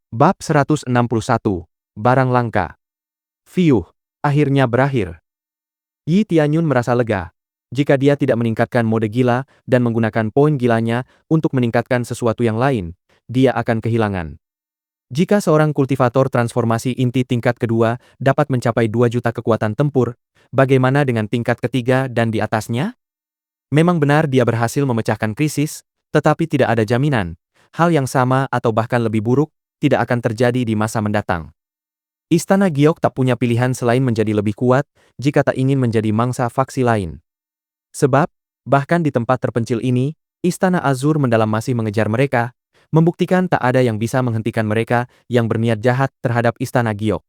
Bab 161. Barang langka. Fiuh, akhirnya berakhir. Yi Tianyun merasa lega. Jika dia tidak meningkatkan mode gila dan menggunakan poin gilanya untuk meningkatkan sesuatu yang lain, dia akan kehilangan. Jika seorang kultivator transformasi inti tingkat kedua dapat mencapai 2 juta kekuatan tempur, bagaimana dengan tingkat ketiga dan di atasnya? Memang benar dia berhasil memecahkan krisis, tetapi tidak ada jaminan. Hal yang sama atau bahkan lebih buruk tidak akan terjadi di masa mendatang. Istana Giok tak punya pilihan selain menjadi lebih kuat jika tak ingin menjadi mangsa faksi lain. Sebab, bahkan di tempat terpencil ini, Istana Azur mendalam masih mengejar mereka, membuktikan tak ada yang bisa menghentikan mereka yang berniat jahat terhadap Istana Giok.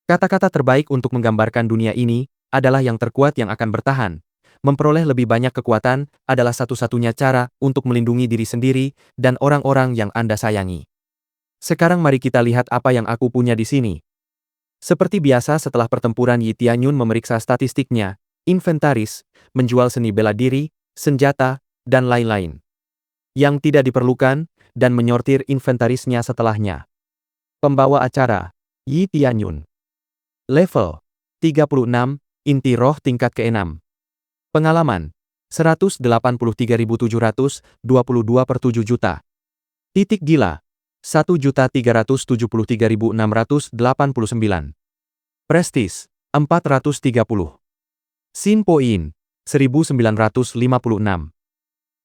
Kata-kata terbaik untuk menggambarkan dunia ini adalah yang terkuat yang akan bertahan. Memperoleh lebih banyak kekuatan adalah satu-satunya cara untuk melindungi diri sendiri dan orang-orang yang Anda sayangi. Sekarang mari kita lihat apa yang aku punya di sini. Seperti biasa setelah pertempuran Yi Tianyun memeriksa statistiknya, inventaris, menjual seni bela diri, senjata, dan lain-lain. Yang tidak diperlukan, dan menyortir inventarisnya setelahnya. Pembawa acara, Yi Tianyun. Level 36, inti roh tingkat ke-6. Pengalaman 183.722/7 juta. Titik gila 1.373.689. Prestis 430. Sin Poin 1956.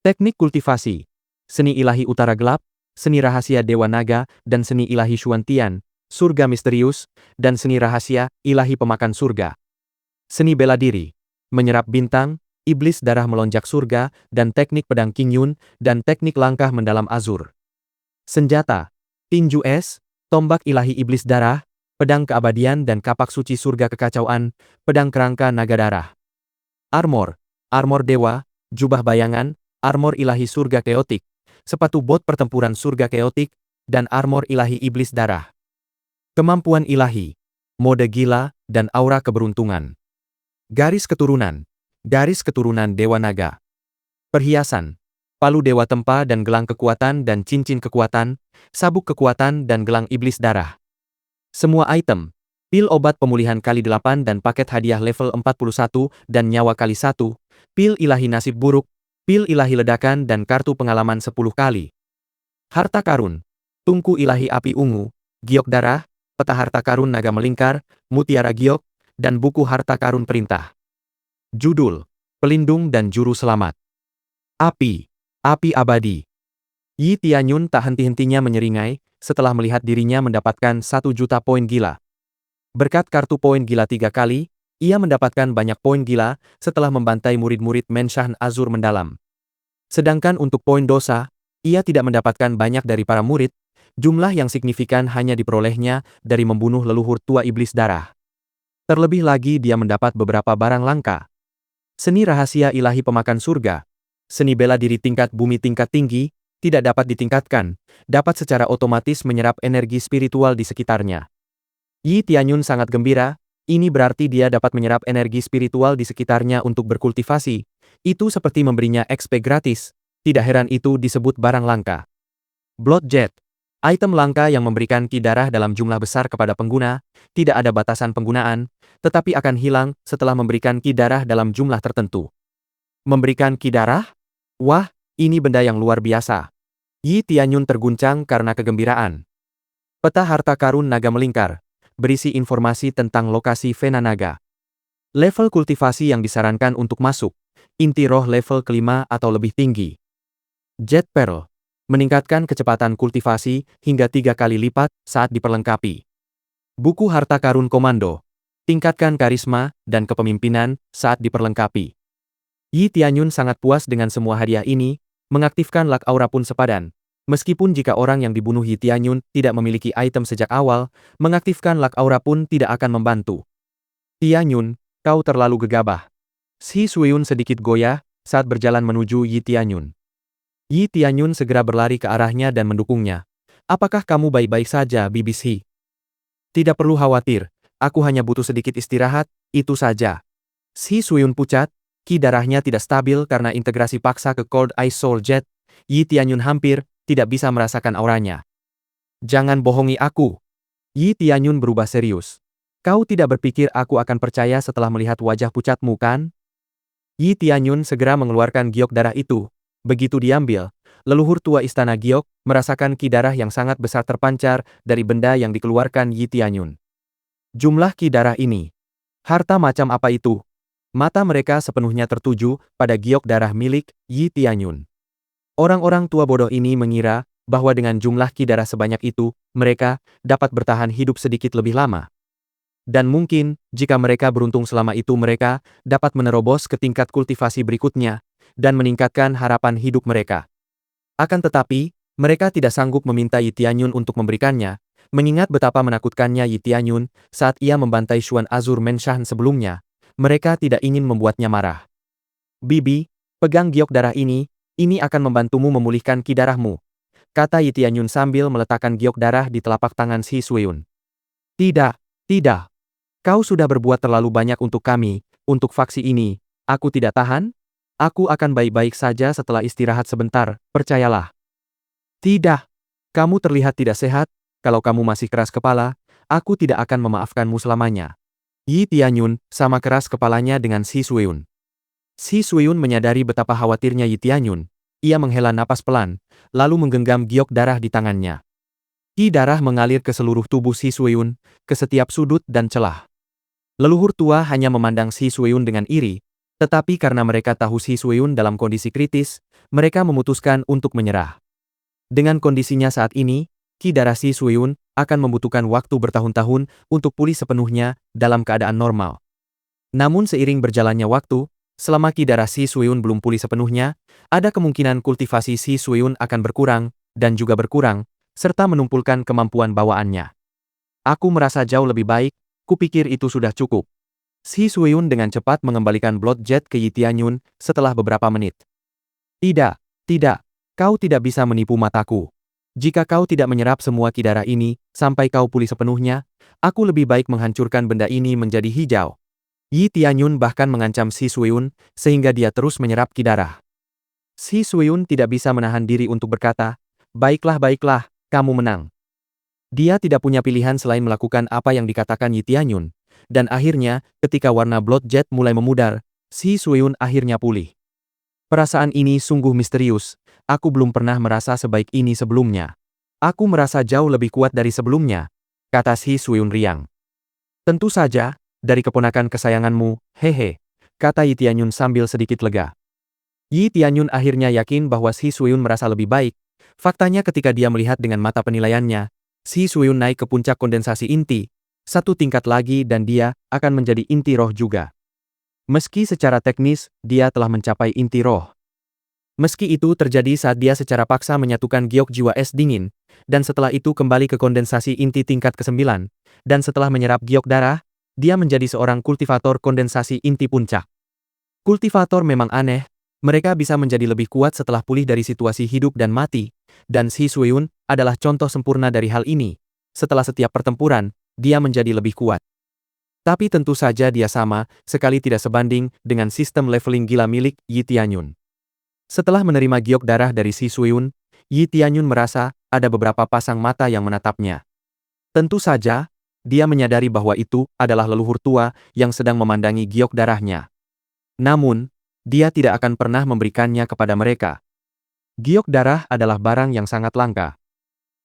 Teknik kultivasi Seni Ilahi Utara Gelap, Seni Rahasia Dewa Naga, dan Seni Ilahi Xuantian, Surga Misterius, dan Seni Rahasia Ilahi Pemakan Surga. Seni Bela Diri Menyerap Bintang, Iblis Darah Melonjak Surga, dan Teknik Pedang Qingyun, dan Teknik Langkah Mendalam Azur. Senjata Tinju Es, Tombak Ilahi Iblis Darah, Pedang Keabadian dan Kapak Suci Surga Kekacauan, Pedang Kerangka Naga Darah. Armor Dewa, Jubah Bayangan, Armor Ilahi Surga Keotik, Sepatu Bot Pertempuran Surga Keotik, dan Armor Ilahi Iblis Darah. Kemampuan Ilahi, Mode Gila, dan Aura Keberuntungan. Garis Keturunan Dewa Naga. Perhiasan Palu Dewa Tempa dan Gelang Kekuatan dan Cincin Kekuatan, Sabuk Kekuatan dan Gelang Iblis Darah. Semua item, pil obat pemulihan kali 8 dan paket hadiah level 41 dan nyawa kali 1, pil ilahi nasib buruk, pil ilahi ledakan dan kartu pengalaman 10 kali. Harta karun, tungku ilahi api ungu, giok darah, peta harta karun naga melingkar, mutiara giok, dan buku harta karun perintah. Judul, pelindung dan juru selamat. Api abadi. Yi Tianyun tak henti-hentinya menyeringai setelah melihat dirinya mendapatkan 1 juta poin gila. Berkat kartu poin gila 3 kali, ia mendapatkan banyak poin gila setelah membantai murid-murid Menshan Azur mendalam. Sedangkan untuk poin dosa, ia tidak mendapatkan banyak dari para murid, jumlah yang signifikan hanya diperolehnya dari membunuh leluhur tua iblis darah. Terlebih lagi dia mendapat beberapa barang langka. Seni Rahasia Ilahi Pemakan Surga, Seni Bela Diri tingkat bumi tingkat tinggi, tidak dapat ditingkatkan, dapat secara otomatis menyerap energi spiritual di sekitarnya. Yi Tianyun sangat gembira, ini berarti dia dapat menyerap energi spiritual di sekitarnya untuk berkultivasi. Itu seperti memberinya XP gratis, tidak heran itu disebut barang langka. Blood Jet, item langka yang memberikan ki darah dalam jumlah besar kepada pengguna, tidak ada batasan penggunaan, tetapi akan hilang setelah memberikan ki darah dalam jumlah tertentu. Memberikan ki darah? Wah, ini benda yang luar biasa. Yi Tianyun terguncang karena kegembiraan. Peta harta karun naga melingkar, berisi informasi tentang lokasi Vena Naga. Level kultivasi yang disarankan untuk masuk, inti roh level kelima atau lebih tinggi. Jet Pearl, meningkatkan kecepatan kultivasi hingga 3 kali lipat saat diperlengkapi. Buku harta karun komando, tingkatkan karisma dan kepemimpinan saat diperlengkapi. Yi Tianyun sangat puas dengan semua hadiah ini, mengaktifkan Luck Aura pun sepadan. Meskipun jika orang yang dibunuh Yi Tianyun tidak memiliki item sejak awal, mengaktifkan Luck Aura pun tidak akan membantu. Tianyun, kau terlalu gegabah. Shi Suiyun sedikit goyah saat berjalan menuju Yi Tianyun. Yi Tianyun segera berlari ke arahnya dan mendukungnya. Apakah kamu baik-baik saja, Bibi Shi? Tidak perlu khawatir, aku hanya butuh sedikit istirahat, itu saja. Shi Suiyun pucat. Ki darahnya tidak stabil karena integrasi paksa ke Cold Ice Soul Jet. Yi Tianyun hampir tidak bisa merasakan auranya. Jangan bohongi aku. Yi Tianyun berubah serius. Kau tidak berpikir aku akan percaya setelah melihat wajah pucatmu kan? Yi Tianyun segera mengeluarkan giok darah itu. Begitu diambil, leluhur tua istana giok merasakan ki darah yang sangat besar terpancar dari benda yang dikeluarkan Yi Tianyun. Jumlah ki darah ini. Harta macam apa itu? Mata mereka sepenuhnya tertuju pada giok darah milik Yi Tianyun. Orang-orang tua bodoh ini mengira bahwa dengan jumlah ki darah sebanyak itu, mereka dapat bertahan hidup sedikit lebih lama. Dan mungkin, jika mereka beruntung selama itu mereka dapat menerobos ke tingkat kultivasi berikutnya, dan meningkatkan harapan hidup mereka. Akan tetapi, mereka tidak sanggup meminta Yi Tianyun untuk memberikannya, mengingat betapa menakutkannya Yi Tianyun saat ia membantai Xuan Azur Menshan sebelumnya. Mereka tidak ingin membuatnya marah. Bibi, pegang giok darah ini akan membantumu memulihkan ki darahmu, kata Yi Tianyun sambil meletakkan giok darah di telapak tangan Shi Suiyun. Tidak, tidak. Kau sudah berbuat terlalu banyak untuk kami, untuk faksi ini. Aku tidak tahan? Aku akan baik-baik saja setelah istirahat sebentar, percayalah. Tidak. Kamu terlihat tidak sehat, kalau kamu masih keras kepala, aku tidak akan memaafkanmu selamanya. Yi Tianyun sama keras kepalanya dengan Shi Suiyun. Shi Suiyun menyadari betapa khawatirnya Yi Tianyun. Ia menghela napas pelan, lalu menggenggam giok darah di tangannya. Ki darah mengalir ke seluruh tubuh Shi Suiyun, ke setiap sudut dan celah. Leluhur tua hanya memandang Shi Suiyun dengan iri, tetapi karena mereka tahu Shi Suiyun dalam kondisi kritis, mereka memutuskan untuk menyerah. Dengan kondisinya saat ini, ki darah Shi Suiyun akan membutuhkan waktu bertahun-tahun untuk pulih sepenuhnya dalam keadaan normal. Namun seiring berjalannya waktu, selama ki darah Shi Suiyun belum pulih sepenuhnya, ada kemungkinan kultivasi Shi Suiyun akan berkurang, dan juga berkurang, serta menumpulkan kemampuan bawaannya. Aku merasa jauh lebih baik, kupikir itu sudah cukup. Shi Suiyun dengan cepat mengembalikan Blood Jet ke Yi Tianyun setelah beberapa menit. Tidak, tidak, kau tidak bisa menipu mataku. Jika kau tidak menyerap semua ki darah ini, sampai kau pulih sepenuhnya, aku lebih baik menghancurkan benda ini menjadi hijau. Yi Tianyun bahkan mengancam Shi Suiyun, sehingga dia terus menyerap ki darah. Shi Suiyun tidak bisa menahan diri untuk berkata, baiklah, kamu menang. Dia tidak punya pilihan selain melakukan apa yang dikatakan Yi Tianyun, dan akhirnya, ketika warna Blood Jet mulai memudar, Shi Suiyun akhirnya pulih. Perasaan ini sungguh misterius, aku belum pernah merasa sebaik ini sebelumnya. Aku merasa jauh lebih kuat dari sebelumnya, kata Shi Suiyun riang. Tentu saja, dari keponakan kesayanganmu, hehe, kata Yi Tianyun sambil sedikit lega. Yi Tianyun akhirnya yakin bahwa Shi Suiyun merasa lebih baik. Faktanya ketika dia melihat dengan mata penilaiannya, Shi Suiyun naik ke puncak kondensasi inti, satu tingkat lagi dan dia akan menjadi inti roh juga. Meski secara teknis, dia telah mencapai inti roh. Meski itu terjadi saat dia secara paksa menyatukan giok jiwa es dingin, dan setelah itu kembali ke kondensasi inti tingkat ke-9, dan setelah menyerap giok darah, dia menjadi seorang kultivator kondensasi inti puncak. Kultivator memang aneh, mereka bisa menjadi lebih kuat setelah pulih dari situasi hidup dan mati, dan Shi Suiyun adalah contoh sempurna dari hal ini. Setelah setiap pertempuran, dia menjadi lebih kuat. Tapi tentu saja dia sama sekali tidak sebanding dengan sistem leveling gila milik Yi Tianyun. Setelah menerima giok darah dari Shi Suiyun, Yi Tianyun merasa ada beberapa pasang mata yang menatapnya. Tentu saja, dia menyadari bahwa itu adalah leluhur tua yang sedang memandangi giok darahnya. Namun, dia tidak akan pernah memberikannya kepada mereka. Giok darah adalah barang yang sangat langka.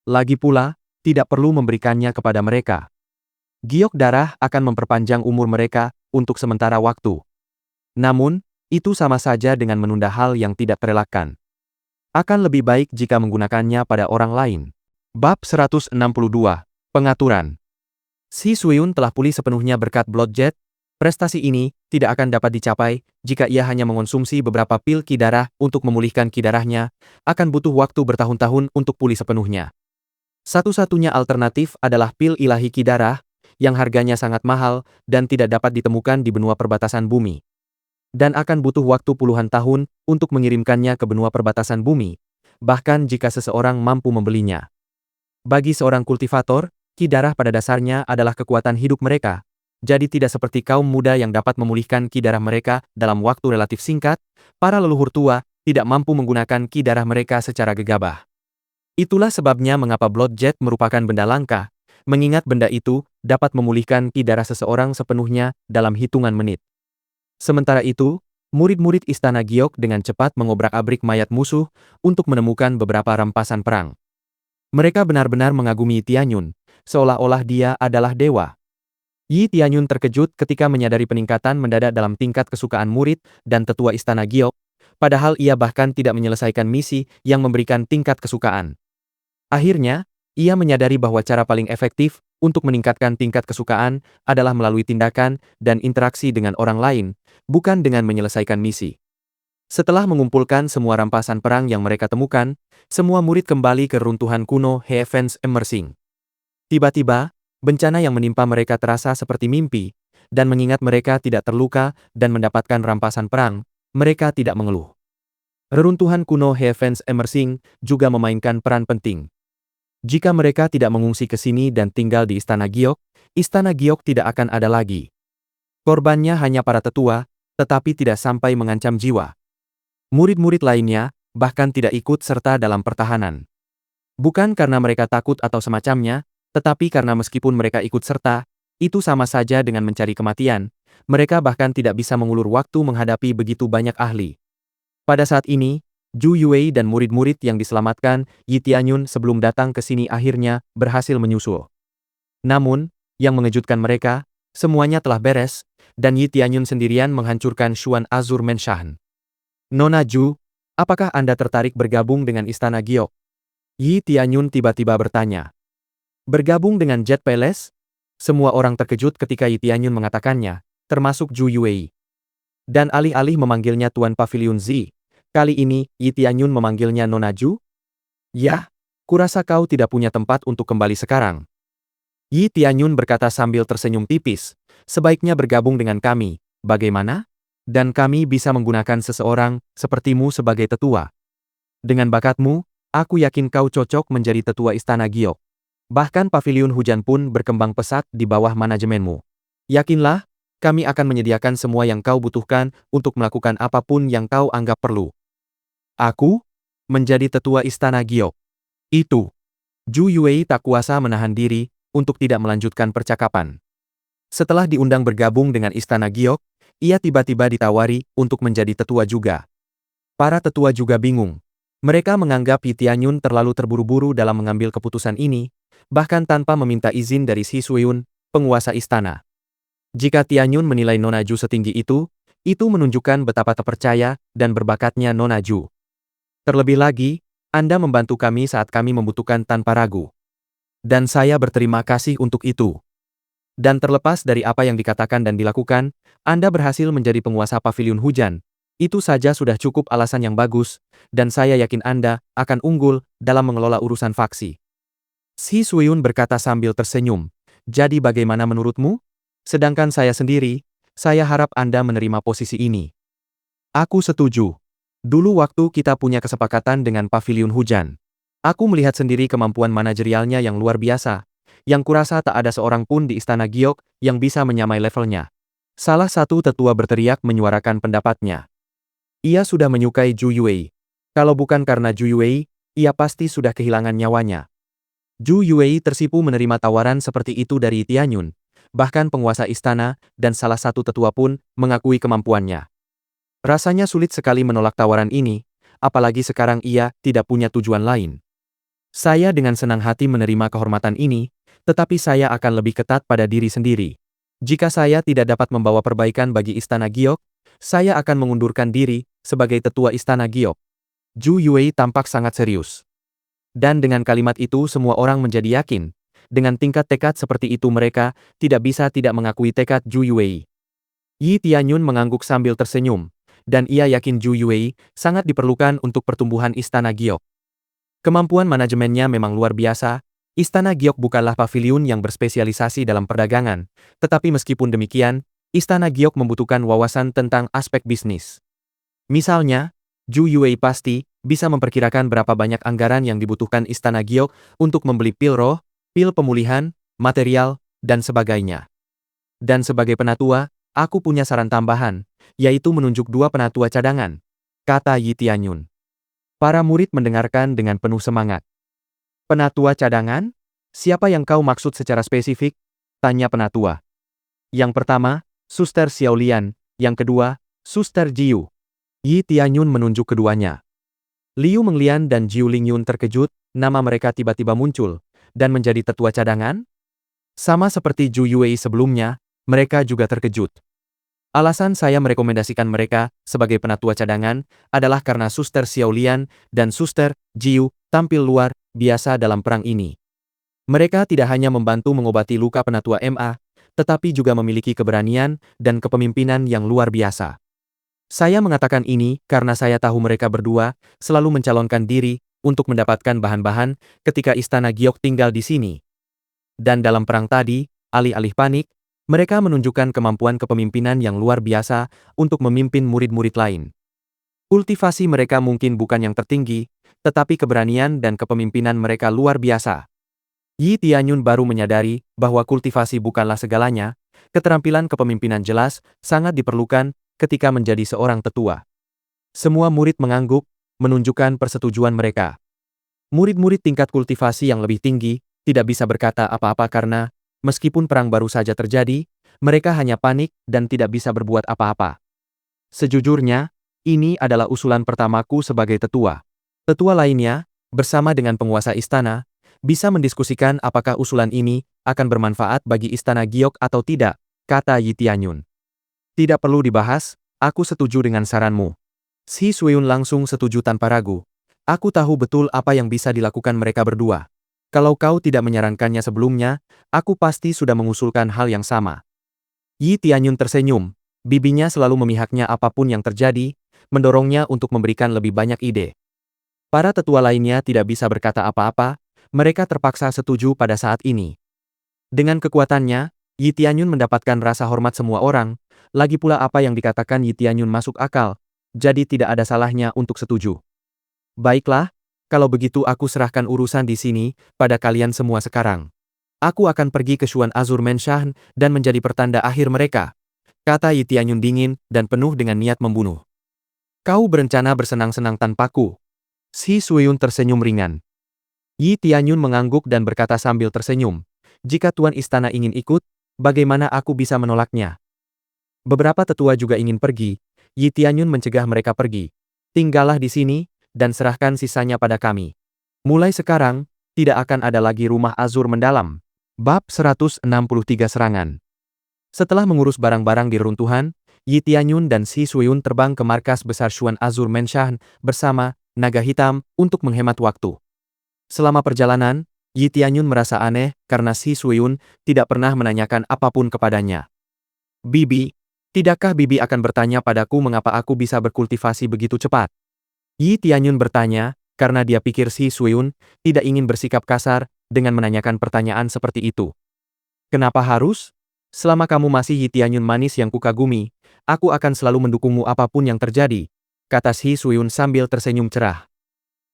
Lagi pula, tidak perlu memberikannya kepada mereka. Giok darah akan memperpanjang umur mereka untuk sementara waktu. Namun, itu sama saja dengan menunda hal yang tidak terelakkan. Akan lebih baik jika menggunakannya pada orang lain. Bab 162. Pengaturan. Shi Suiyun telah pulih sepenuhnya berkat Blood Jet. Prestasi ini tidak akan dapat dicapai jika ia hanya mengonsumsi beberapa pil ki darah untuk memulihkan ki darahnya, akan butuh waktu bertahun-tahun untuk pulih sepenuhnya. Satu-satunya alternatif adalah pil ilahi ki darah, yang harganya sangat mahal dan tidak dapat ditemukan di benua perbatasan bumi. Dan akan butuh waktu puluhan tahun untuk mengirimkannya ke benua perbatasan bumi, bahkan jika seseorang mampu membelinya. Bagi seorang kultivator, ki darah pada dasarnya adalah kekuatan hidup mereka, jadi tidak seperti kaum muda yang dapat memulihkan ki darah mereka dalam waktu relatif singkat, para leluhur tua tidak mampu menggunakan ki darah mereka secara gegabah. Itulah sebabnya mengapa Blood Jet merupakan benda langka, mengingat benda itu dapat memulihkan ki darah seseorang sepenuhnya dalam hitungan menit. Sementara itu, murid-murid Istana Giok dengan cepat mengobrak-abrik mayat musuh untuk menemukan beberapa rampasan perang. Mereka benar-benar mengagumi Tianyun, seolah-olah dia adalah dewa. Yi Tianyun terkejut ketika menyadari peningkatan mendadak dalam tingkat kesukaan murid dan tetua Istana Giok, padahal ia bahkan tidak menyelesaikan misi yang memberikan tingkat kesukaan. Akhirnya, ia menyadari bahwa cara paling efektif untuk meningkatkan tingkat kesukaan adalah melalui tindakan dan interaksi dengan orang lain, bukan dengan menyelesaikan misi. Setelah mengumpulkan semua rampasan perang yang mereka temukan, semua murid kembali ke runtuhan kuno Heavens Emerging. Tiba-tiba, bencana yang menimpa mereka terasa seperti mimpi, dan mengingat mereka tidak terluka dan mendapatkan rampasan perang, mereka tidak mengeluh. Reruntuhan kuno Heavens Emerging juga memainkan peran penting. Jika mereka tidak mengungsi ke sini dan tinggal di Istana Giok tidak akan ada lagi. Korbannya hanya para tetua, tetapi tidak sampai mengancam jiwa. Murid-murid lainnya bahkan tidak ikut serta dalam pertahanan. Bukan karena mereka takut atau semacamnya, tetapi karena meskipun mereka ikut serta, itu sama saja dengan mencari kematian. Mereka bahkan tidak bisa mengulur waktu menghadapi begitu banyak ahli. Pada saat ini, Zhu Yue dan murid-murid yang diselamatkan Yi Tianyun sebelum datang ke sini akhirnya berhasil menyusul. Namun, yang mengejutkan mereka, semuanya telah beres, dan Yi Tianyun sendirian menghancurkan Xuan Azur Menshan. Nona Zhu, apakah Anda tertarik bergabung dengan Istana Giok? Yi Tianyun tiba-tiba bertanya. Bergabung dengan Jet Palace? Semua orang terkejut ketika Yi Tianyun mengatakannya, termasuk Zhu Yue. Dan alih-alih memanggilnya Tuan Pavilion Zi, kali ini Yi Tianyun memanggilnya Nona Zhu? Yah, kurasa kau tidak punya tempat untuk kembali sekarang. Yi Tianyun berkata sambil tersenyum tipis, sebaiknya bergabung dengan kami, bagaimana? Dan kami bisa menggunakan seseorang sepertimu sebagai tetua. Dengan bakatmu, aku yakin kau cocok menjadi tetua Istana Giok. Bahkan Pavilion Hujan pun berkembang pesat di bawah manajemenmu. Yakinlah, kami akan menyediakan semua yang kau butuhkan untuk melakukan apapun yang kau anggap perlu. Aku? Menjadi tetua Istana Giok. Itu. Zhu Yue tak kuasa menahan diri untuk tidak melanjutkan percakapan. Setelah diundang bergabung dengan Istana Giok, ia tiba-tiba ditawari untuk menjadi tetua juga. Para tetua juga bingung. Mereka menganggap Yi Tianyun terlalu terburu-buru dalam mengambil keputusan ini, bahkan tanpa meminta izin dari Shi Suiyun, penguasa istana. Jika Tianyun menilai Nona Zhu setinggi itu menunjukkan betapa terpercaya dan berbakatnya Nona Zhu. Terlebih lagi, Anda membantu kami saat kami membutuhkan tanpa ragu. Dan saya berterima kasih untuk itu. Dan terlepas dari apa yang dikatakan dan dilakukan, Anda berhasil menjadi penguasa Pavilion Hujan. Itu saja sudah cukup alasan yang bagus, dan saya yakin Anda akan unggul dalam mengelola urusan faksi. Shi Suiyun berkata sambil tersenyum, jadi bagaimana menurutmu? Sedangkan saya sendiri, saya harap Anda menerima posisi ini. Aku setuju. Dulu waktu kita punya kesepakatan dengan Pavilion Hujan, aku melihat sendiri kemampuan manajerialnya yang luar biasa, yang kurasa tak ada seorang pun di Istana Giok yang bisa menyamai levelnya. Salah satu tetua berteriak menyuarakan pendapatnya. Ia sudah menyukai Zhu Yue. Kalau bukan karena Zhu Yue, ia pasti sudah kehilangan nyawanya. Zhu Yue tersipu menerima tawaran seperti itu dari Tianyun. Bahkan penguasa istana dan salah satu tetua pun mengakui kemampuannya. Rasanya sulit sekali menolak tawaran ini, apalagi sekarang ia tidak punya tujuan lain. Saya dengan senang hati menerima kehormatan ini, tetapi saya akan lebih ketat pada diri sendiri. Jika saya tidak dapat membawa perbaikan bagi Istana Giok, saya akan mengundurkan diri sebagai tetua Istana Giok. Zhu Yue tampak sangat serius. Dan dengan kalimat itu semua orang menjadi yakin. Dengan tingkat tekad seperti itu mereka tidak bisa tidak mengakui tekad Zhu Yue. Yi Tianyun mengangguk sambil tersenyum, dan ia yakin Zhu Yue sangat diperlukan untuk pertumbuhan Istana Giok. Kemampuan manajemennya memang luar biasa. Istana Giok bukanlah pavilion yang berspesialisasi dalam perdagangan, tetapi meskipun demikian, Istana Giok membutuhkan wawasan tentang aspek bisnis. Misalnya, Zhu Yue pasti bisa memperkirakan berapa banyak anggaran yang dibutuhkan Istana Giok untuk membeli pil roh, pil pemulihan, material, dan sebagainya. Dan sebagai penatua, aku punya saran tambahan, yaitu menunjuk 2 penatua cadangan, kata Yi Tianyun. Para murid mendengarkan dengan penuh semangat. Penatua cadangan? Siapa yang kau maksud secara spesifik? Tanya penatua. Yang pertama, Suster Xiaolian. Yang kedua, Suster Jiu. Yi Tianyun menunjuk keduanya. Liu Menglian dan Jiu Lingyun terkejut, nama mereka tiba-tiba muncul, dan menjadi tetua cadangan? Sama seperti Zhu Yuwei sebelumnya, mereka juga terkejut. Alasan saya merekomendasikan mereka sebagai penatua cadangan adalah karena Suster Xiaolian dan Suster Jiu tampil luar biasa dalam perang ini. Mereka tidak hanya membantu mengobati luka penatua MA, tetapi juga memiliki keberanian dan kepemimpinan yang luar biasa. Saya mengatakan ini karena saya tahu mereka berdua selalu mencalonkan diri untuk mendapatkan bahan-bahan ketika Istana Giok tinggal di sini. Dan dalam perang tadi, alih-alih panik, mereka menunjukkan kemampuan kepemimpinan yang luar biasa untuk memimpin murid-murid lain. Kultivasi mereka mungkin bukan yang tertinggi, tetapi keberanian dan kepemimpinan mereka luar biasa. Yi Tianyun baru menyadari bahwa kultivasi bukanlah segalanya, keterampilan kepemimpinan jelas sangat diperlukan ketika menjadi seorang tetua. Semua murid mengangguk, menunjukkan persetujuan mereka. Murid-murid tingkat kultivasi yang lebih tinggi tidak bisa berkata apa-apa karena, meskipun perang baru saja terjadi, mereka hanya panik dan tidak bisa berbuat apa-apa. Sejujurnya, ini adalah usulan pertamaku sebagai tetua. Tetua lainnya, bersama dengan penguasa istana, bisa mendiskusikan apakah usulan ini akan bermanfaat bagi Istana Giok atau tidak, kata Yi Tianyun. Tidak perlu dibahas, aku setuju dengan saranmu. Shi Suiyun langsung setuju tanpa ragu. Aku tahu betul apa yang bisa dilakukan mereka berdua. Kalau kau tidak menyarankannya sebelumnya, aku pasti sudah mengusulkan hal yang sama. Yi Tianyun tersenyum, bibinya selalu memihaknya apapun yang terjadi, mendorongnya untuk memberikan lebih banyak ide. Para tetua lainnya tidak bisa berkata apa-apa, mereka terpaksa setuju pada saat ini. Dengan kekuatannya, Yi Tianyun mendapatkan rasa hormat semua orang, lagi pula apa yang dikatakan Yi Tianyun masuk akal, jadi tidak ada salahnya untuk setuju. Baiklah, kalau begitu aku serahkan urusan di sini pada kalian semua sekarang. Aku akan pergi ke Xuan Azur Menshan dan menjadi pertanda akhir mereka, kata Yi Tianyun dingin dan penuh dengan niat membunuh. Kau berencana bersenang-senang tanpaku? Shi Suiyun tersenyum ringan. Yi Tianyun mengangguk dan berkata sambil tersenyum, jika Tuan Istana ingin ikut, bagaimana aku bisa menolaknya? Beberapa tetua juga ingin pergi, Yi Tianyun mencegah mereka pergi. Tinggallah di sini, dan serahkan sisanya pada kami. Mulai sekarang, tidak akan ada lagi rumah Azur mendalam. Bab 163 Serangan. Setelah mengurus barang-barang di reruntuhan, Yi Tianyun dan Shi Suiyun terbang ke markas besar Xuan Azur Menshan bersama naga hitam untuk menghemat waktu. Selama perjalanan, Yi Tianyun merasa aneh karena Shi Suiyun tidak pernah menanyakan apapun kepadanya. Bibi, tidakkah Bibi akan bertanya padaku mengapa aku bisa berkultivasi begitu cepat? Yi Tianyun bertanya, karena dia pikir Shi Suiyun tidak ingin bersikap kasar dengan menanyakan pertanyaan seperti itu. Kenapa harus? Selama kamu masih Yi Tianyun manis yang kukagumi, aku akan selalu mendukungmu apapun yang terjadi, kata Shi Suiyun sambil tersenyum cerah.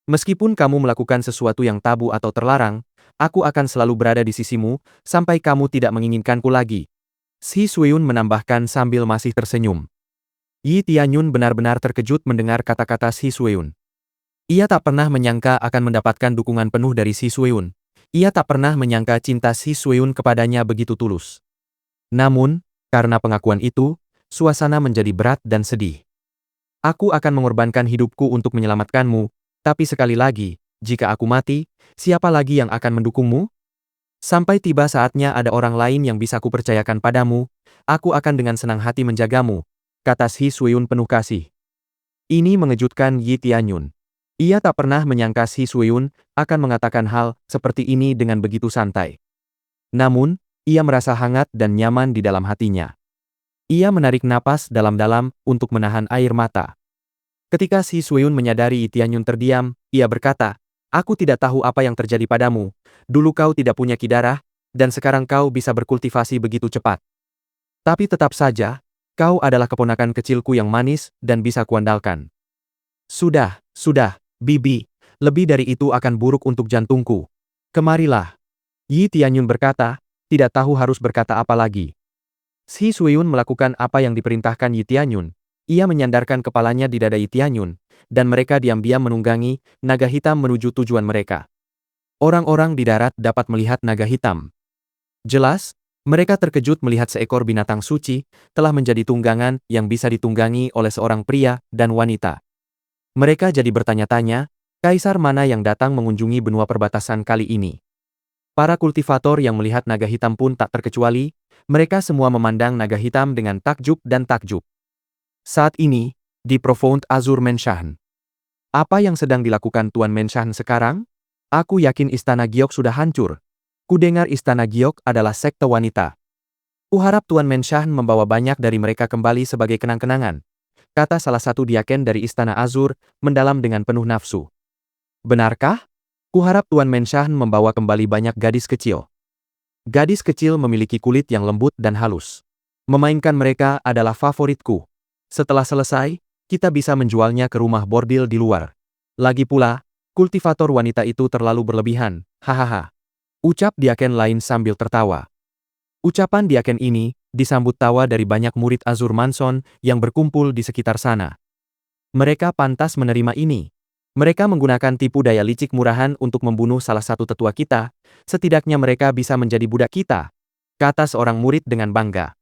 Meskipun kamu melakukan sesuatu yang tabu atau terlarang, aku akan selalu berada di sisimu sampai kamu tidak menginginkanku lagi. Shi Suiyun menambahkan sambil masih tersenyum. Yi Tianyun benar-benar terkejut mendengar kata-kata Shi Suiyun. Ia tak pernah menyangka akan mendapatkan dukungan penuh dari Shi Suiyun. Ia tak pernah menyangka cinta Shi Suiyun kepadanya begitu tulus. Namun, karena pengakuan itu, suasana menjadi berat dan sedih. Aku akan mengorbankan hidupku untuk menyelamatkanmu, tapi sekali lagi, jika aku mati, siapa lagi yang akan mendukungmu? Sampai tiba saatnya ada orang lain yang bisa kupercayakan padamu, aku akan dengan senang hati menjagamu, kata Shi Suiyun penuh kasih. Ini mengejutkan Yi Tianyun. Ia tak pernah menyangka Shi Suiyun akan mengatakan hal seperti ini dengan begitu santai. Namun, ia merasa hangat dan nyaman di dalam hatinya. Ia menarik napas dalam-dalam untuk menahan air mata. Ketika Shi Suiyun menyadari Yi Tianyun terdiam, ia berkata, aku tidak tahu apa yang terjadi padamu, dulu kau tidak punya ki darah, dan sekarang kau bisa berkultivasi begitu cepat. Tapi tetap saja, kau adalah keponakan kecilku yang manis dan bisa kuandalkan. Sudah, Bibi, lebih dari itu akan buruk untuk jantungku. Kemarilah. Yi Tianyun berkata, tidak tahu harus berkata apa lagi. Shi Suiyun melakukan apa yang diperintahkan Yi Tianyun. Ia menyandarkan kepalanya di dada Yi Tianyun, dan mereka diam-diam menunggangi naga hitam menuju tujuan mereka. Orang-orang di darat dapat melihat naga hitam. Jelas, mereka terkejut melihat seekor binatang suci telah menjadi tunggangan yang bisa ditunggangi oleh seorang pria dan wanita. Mereka jadi bertanya-tanya, kaisar mana yang datang mengunjungi benua perbatasan kali ini? Para kultivator yang melihat naga hitam pun tak terkecuali, mereka semua memandang naga hitam dengan takjub dan takjub. Saat ini, di Profound Azure Mansion. Apa yang sedang dilakukan Tuan Mansion sekarang? Aku yakin Istana Giok sudah hancur. Kudengar Istana Giok adalah sekte wanita. Kuharap Tuan Mansion membawa banyak dari mereka kembali sebagai kenang-kenangan, kata salah satu diaken dari Istana Azur, mendalam dengan penuh nafsu. Benarkah? Kuharap Tuan Mansion membawa kembali banyak gadis kecil. Gadis kecil memiliki kulit yang lembut dan halus. Memainkan mereka adalah favoritku. Setelah selesai, kita bisa menjualnya ke rumah bordil di luar. Lagi pula, kultivator wanita itu terlalu berlebihan, hahaha. Ucap diaken lain sambil tertawa. Ucapan diaken ini disambut tawa dari banyak murid Azur Mansion yang berkumpul di sekitar sana. Mereka pantas menerima ini. Mereka menggunakan tipu daya licik murahan untuk membunuh salah satu tetua kita, setidaknya mereka bisa menjadi budak kita, kata seorang murid dengan bangga.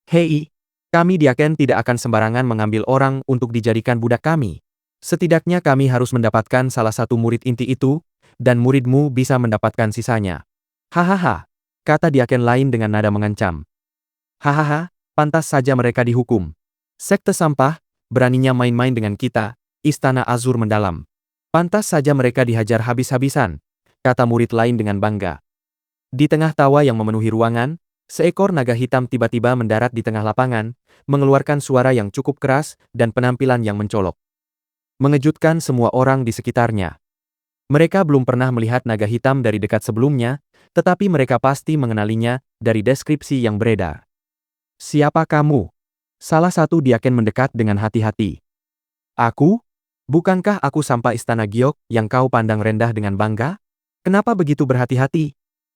Hei, kami diaken tidak akan sembarangan mengambil orang untuk dijadikan budak kami. Setidaknya kami harus mendapatkan salah satu murid inti itu, dan muridmu bisa mendapatkan sisanya. Hahaha, kata diaken lain dengan nada mengancam. Hahaha, pantas saja mereka dihukum. Sekte sampah, beraninya main-main dengan kita, Istana Azur mendalam. Pantas saja mereka dihajar habis-habisan, kata murid lain dengan bangga. Di tengah tawa yang memenuhi ruangan, seekor naga hitam tiba-tiba mendarat di tengah lapangan, mengeluarkan suara yang cukup keras dan penampilan yang mencolok. Mengejutkan semua orang di sekitarnya. Mereka belum pernah melihat naga hitam dari dekat sebelumnya, tetapi mereka pasti mengenalinya dari deskripsi yang beredar. Siapa kamu? Salah satu diaken mendekat dengan hati-hati. Aku? Bukankah aku sampah Istana Giok yang kau pandang rendah dengan bangga? Kenapa begitu berhati-hati?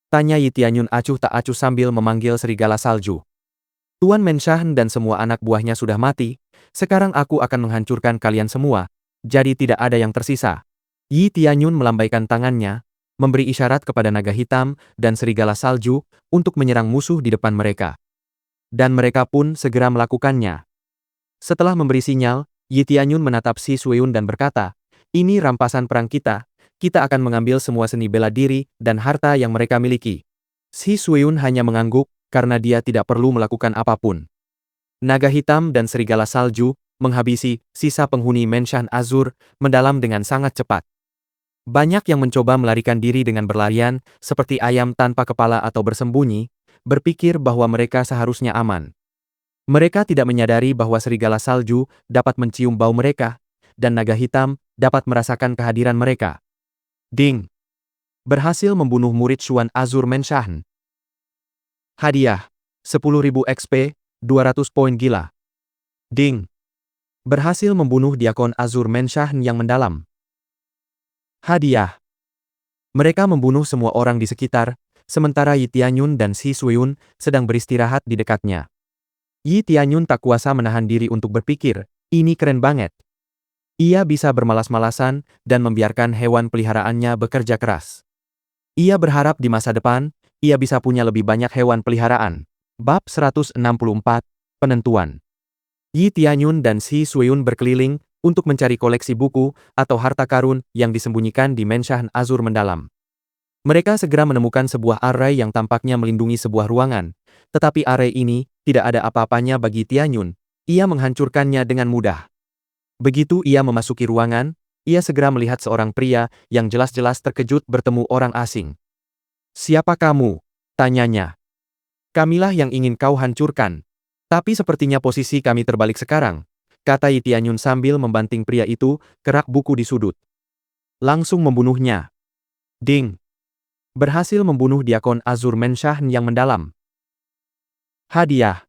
Tanya Yi Tianyun acuh tak acuh sambil memanggil serigala salju. Tuan Mansion dan semua anak buahnya sudah mati, sekarang aku akan menghancurkan kalian semua, jadi tidak ada yang tersisa. Yi Tianyun melambaikan tangannya, memberi isyarat kepada naga hitam dan serigala salju untuk menyerang musuh di depan mereka. Dan mereka pun segera melakukannya. Setelah memberi sinyal, Yi Tianyun menatap Si Sueun dan berkata, ini rampasan perang kita akan mengambil semua seni bela diri dan harta yang mereka miliki. Si Sueun hanya mengangguk, karena dia tidak perlu melakukan apapun. Naga hitam dan serigala salju menghabisi sisa penghuni Mansion Azur mendalam dengan sangat cepat. Banyak yang mencoba melarikan diri dengan berlarian, seperti ayam tanpa kepala atau bersembunyi, berpikir bahwa mereka seharusnya aman. Mereka tidak menyadari bahwa serigala salju dapat mencium bau mereka, dan naga hitam dapat merasakan kehadiran mereka. Ding! Berhasil membunuh murid Xuan Azur Mansion. Hadiah, 10.000 XP, 200 poin gila. Ding! Berhasil membunuh Diakon Azur Mansion yang mendalam. Hadiah. Mereka membunuh semua orang di sekitar, sementara Yi Tianyun dan Si Sueun sedang beristirahat di dekatnya. Yi Tianyun tak kuasa menahan diri untuk berpikir, ini keren banget. Ia bisa bermalas-malasan dan membiarkan hewan peliharaannya bekerja keras. Ia berharap di masa depan, ia bisa punya lebih banyak hewan peliharaan. Bab 164, Penentuan. Yi Tianyun dan Si Sueun berkeliling untuk mencari koleksi buku atau harta karun yang disembunyikan di Mansion Azur mendalam. Mereka segera menemukan sebuah array yang tampaknya melindungi sebuah ruangan, tetapi array ini tidak ada apa-apanya bagi Tianyun. Ia menghancurkannya dengan mudah. Begitu ia memasuki ruangan, ia segera melihat seorang pria yang jelas-jelas terkejut bertemu orang asing. Siapa kamu? Tanyanya. Kamilah yang ingin kau hancurkan. Tapi sepertinya posisi kami terbalik sekarang, kata Yi Tianyun sambil membanting pria itu ke rak buku di sudut. Langsung membunuhnya. Ding! Berhasil membunuh Diakon Azur Mansion yang mendalam. Hadiah.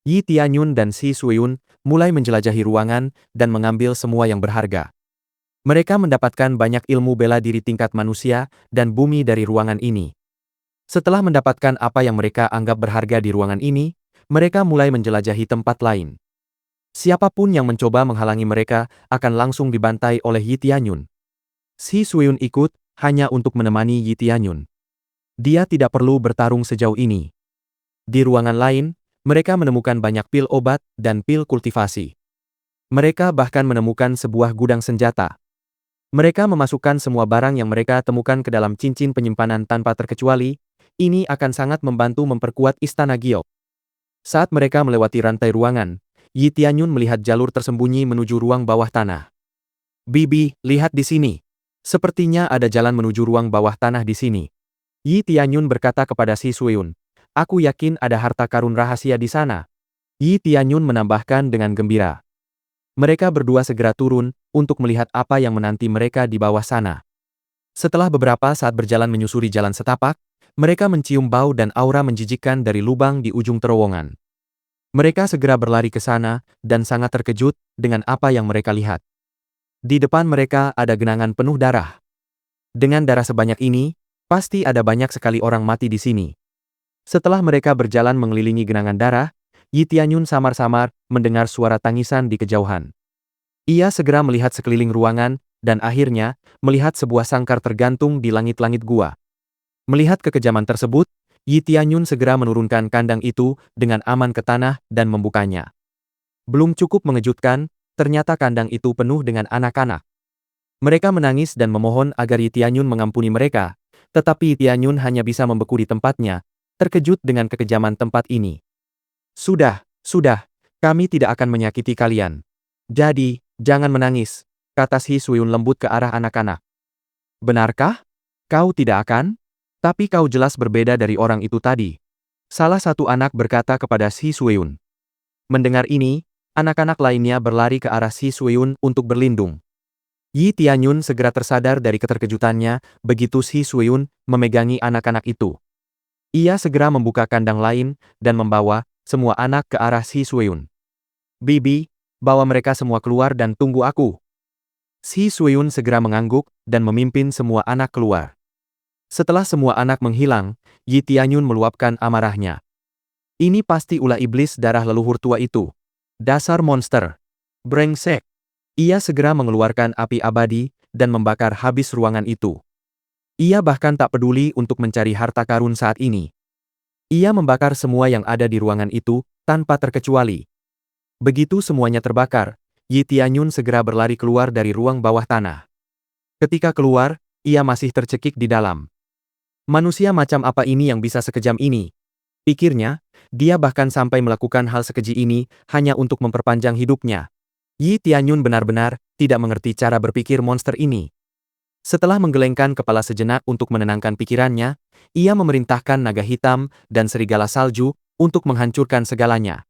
Yi Tianyun dan Si Sueun mulai menjelajahi ruangan dan mengambil semua yang berharga. Mereka mendapatkan banyak ilmu bela diri tingkat manusia dan bumi dari ruangan ini. Setelah mendapatkan apa yang mereka anggap berharga di ruangan ini, mereka mulai menjelajahi tempat lain. Siapapun yang mencoba menghalangi mereka akan langsung dibantai oleh Yi Tianyun. Si Sueun ikut, hanya untuk menemani Yi Tianyun. Dia tidak perlu bertarung sejauh ini. Di ruangan lain, mereka menemukan banyak pil obat dan pil kultivasi. Mereka bahkan menemukan sebuah gudang senjata. Mereka memasukkan semua barang yang mereka temukan ke dalam cincin penyimpanan tanpa terkecuali. Ini akan sangat membantu memperkuat Istana Giok. Saat mereka melewati rantai ruangan, Yi Tianyun melihat jalur tersembunyi menuju ruang bawah tanah. Bibi, lihat di sini. Sepertinya ada jalan menuju ruang bawah tanah di sini. Yi Tianyun berkata kepada Si Suiyun, aku yakin ada harta karun rahasia di sana. Yi Tianyun menambahkan dengan gembira. Mereka berdua segera turun untuk melihat apa yang menanti mereka di bawah sana. Setelah beberapa saat berjalan menyusuri jalan setapak, mereka mencium bau dan aura menjijikkan dari lubang di ujung terowongan. Mereka segera berlari ke sana dan sangat terkejut dengan apa yang mereka lihat. Di depan mereka ada genangan penuh darah. Dengan darah sebanyak ini, pasti ada banyak sekali orang mati di sini. Setelah mereka berjalan mengelilingi genangan darah, Yi Tianyun samar-samar mendengar suara tangisan di kejauhan. Ia segera melihat sekeliling ruangan, dan akhirnya, melihat sebuah sangkar tergantung di langit-langit gua. Melihat kekejaman tersebut, Yi Tianyun segera menurunkan kandang itu dengan aman ke tanah dan membukanya. Belum cukup mengejutkan, ternyata kandang itu penuh dengan anak-anak. Mereka menangis dan memohon agar Yi Tianyun mengampuni mereka, tetapi Yi Tianyun hanya bisa membeku di tempatnya, terkejut dengan kekejaman tempat ini. Sudah, kami tidak akan menyakiti kalian. Jadi, jangan menangis, kata Si Suiyun lembut ke arah anak-anak. Benarkah? Kau tidak akan? Tapi kau jelas berbeda dari orang itu tadi. Salah satu anak berkata kepada Si Suiyun. Mendengar ini, anak-anak lainnya berlari ke arah Si Suiyun untuk berlindung. Yi Tianyun segera tersadar dari keterkejutannya begitu Si Suiyun memegangi anak-anak itu. Ia segera membuka kandang lain dan membawa semua anak ke arah Si Suiyun. Bibi, bawa mereka semua keluar dan tunggu aku. Si Suiyun segera mengangguk dan memimpin semua anak keluar. Setelah semua anak menghilang, Yi Tianyun meluapkan amarahnya. Ini pasti ulah iblis darah leluhur tua itu. Dasar monster. Brengsek. Ia segera mengeluarkan api abadi dan membakar habis ruangan itu. Ia bahkan tak peduli untuk mencari harta karun saat ini. Ia membakar semua yang ada di ruangan itu, tanpa terkecuali. Begitu semuanya terbakar, Yi Tianyun segera berlari keluar dari ruang bawah tanah. Ketika keluar, ia masih tercekik di dalam. Manusia macam apa ini yang bisa sekejam ini? Pikirnya, dia bahkan sampai melakukan hal sekeji ini, hanya untuk memperpanjang hidupnya. Yi Tianyun benar-benar tidak mengerti cara berpikir monster ini. Setelah menggelengkan kepala sejenak untuk menenangkan pikirannya, ia memerintahkan naga hitam dan serigala salju untuk menghancurkan segalanya.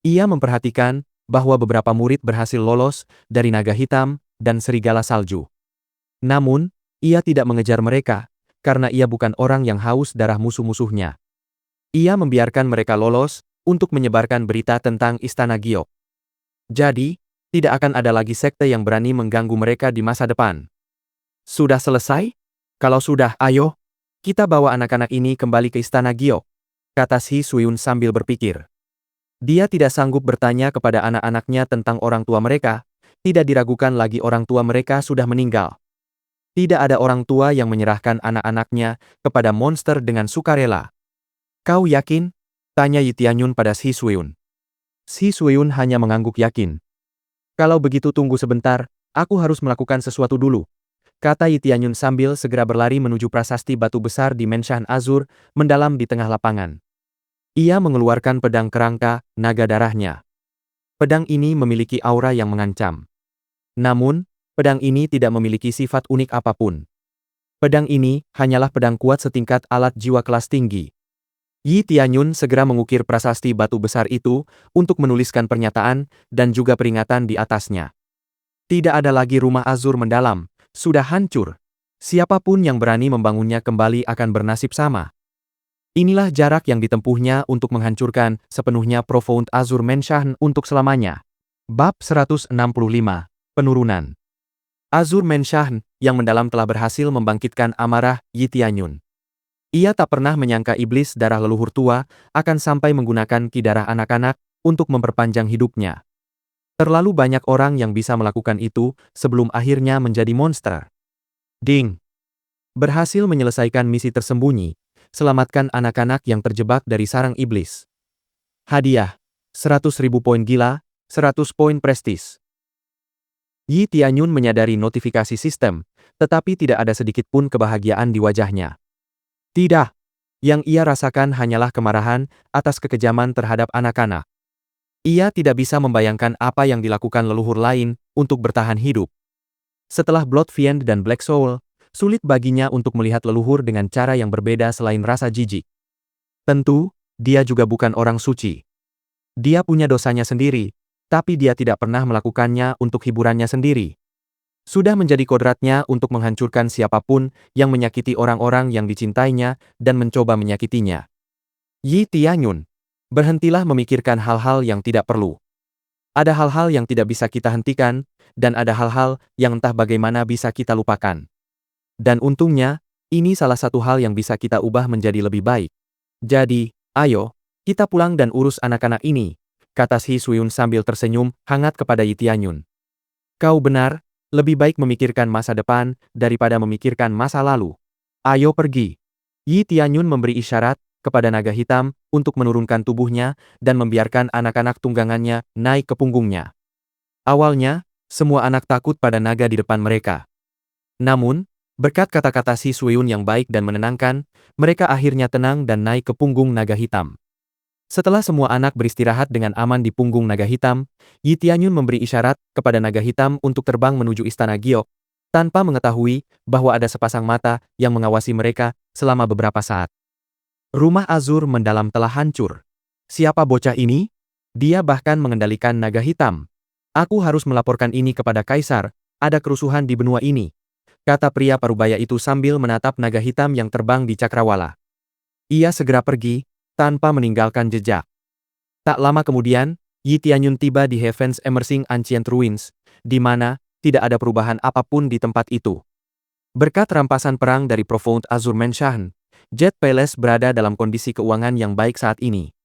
Ia memperhatikan bahwa beberapa murid berhasil lolos dari naga hitam dan serigala salju. Namun, ia tidak mengejar mereka, karena ia bukan orang yang haus darah musuh-musuhnya. Ia membiarkan mereka lolos untuk menyebarkan berita tentang Istana Giok. Jadi, tidak akan ada lagi sekte yang berani mengganggu mereka di masa depan. Sudah selesai? Kalau sudah, ayo, kita bawa anak-anak ini kembali ke Istana Giok, kata Si Suiyun sambil berpikir. Dia tidak sanggup bertanya kepada anak-anaknya tentang orang tua mereka, tidak diragukan lagi orang tua mereka sudah meninggal. Tidak ada orang tua yang menyerahkan anak-anaknya kepada monster dengan sukarela. Kau yakin? Tanya Yi Tianyun pada Si Suiyun. Si Suiyun hanya mengangguk yakin. Kalau begitu tunggu sebentar, aku harus melakukan sesuatu dulu, kata Yi Tianyun sambil segera berlari menuju prasasti batu besar di Menshan Azur, mendalam di tengah lapangan. Ia mengeluarkan pedang kerangka, naga darahnya. Pedang ini memiliki aura yang mengancam. Namun, pedang ini tidak memiliki sifat unik apapun. Pedang ini hanyalah pedang kuat setingkat alat jiwa kelas tinggi. Yi Tianyun segera mengukir prasasti batu besar itu untuk menuliskan pernyataan dan juga peringatan di atasnya. Tidak ada lagi rumah Azur mendalam. Sudah hancur. Siapapun yang berani membangunnya kembali akan bernasib sama. Inilah jarak yang ditempuhnya untuk menghancurkan sepenuhnya Profound Azur Menshan untuk selamanya. Bab 165. Penurunan. Azur Menshan yang mendalam telah berhasil membangkitkan amarah Yi Tianyun. Ia tak pernah menyangka iblis darah leluhur tua akan sampai menggunakan ki darah anak-anak untuk memperpanjang hidupnya. Terlalu banyak orang yang bisa melakukan itu sebelum akhirnya menjadi monster. Ding! Berhasil menyelesaikan misi tersembunyi, selamatkan anak-anak yang terjebak dari sarang iblis. Hadiah, 100.000 poin gila, 100 poin prestis. Yi Tianyun menyadari notifikasi sistem, tetapi tidak ada sedikit pun kebahagiaan di wajahnya. Tidak. Yang ia rasakan hanyalah kemarahan atas kekejaman terhadap anak-anak. Ia tidak bisa membayangkan apa yang dilakukan leluhur lain untuk bertahan hidup. Setelah Blood Fiend dan Black Soul, sulit baginya untuk melihat leluhur dengan cara yang berbeda selain rasa jijik. Tentu, dia juga bukan orang suci. Dia punya dosanya sendiri, tapi dia tidak pernah melakukannya untuk hiburannya sendiri. Sudah menjadi kodratnya untuk menghancurkan siapapun yang menyakiti orang-orang yang dicintainya dan mencoba menyakitinya. Yi Tianyun, berhentilah memikirkan hal-hal yang tidak perlu. Ada hal-hal yang tidak bisa kita hentikan, dan ada hal-hal yang entah bagaimana bisa kita lupakan. Dan untungnya, ini salah satu hal yang bisa kita ubah menjadi lebih baik. Jadi, ayo, kita pulang dan urus anak-anak ini, kata Shi Suyun sambil tersenyum hangat kepada Yi Tianyun. Kau benar, lebih baik memikirkan masa depan daripada memikirkan masa lalu. Ayo pergi. Yi Tianyun memberi isyarat kepada naga hitam untuk menurunkan tubuhnya dan membiarkan anak-anak tunggangannya naik ke punggungnya. Awalnya, semua anak takut pada naga di depan mereka. Namun, berkat kata-kata Shi Suyun yang baik dan menenangkan, mereka akhirnya tenang dan naik ke punggung naga hitam. Setelah semua anak beristirahat dengan aman di punggung naga hitam, Yi Tianyun memberi isyarat kepada naga hitam untuk terbang menuju istana Giok, tanpa mengetahui bahwa ada sepasang mata yang mengawasi mereka selama beberapa saat. Rumah Azur mendalam telah hancur. Siapa bocah ini? Dia bahkan mengendalikan naga hitam. Aku harus melaporkan ini kepada Kaisar, ada kerusuhan di benua ini, kata pria parubaya itu sambil menatap naga hitam yang terbang di cakrawala. Ia segera pergi, tanpa meninggalkan jejak. Tak lama kemudian, Yi Tianyun tiba di Heaven's Emerging Ancient Ruins, di mana tidak ada perubahan apapun di tempat itu. Berkat rampasan perang dari Profound Azure Mansion, Jet Palace berada dalam kondisi keuangan yang baik saat ini.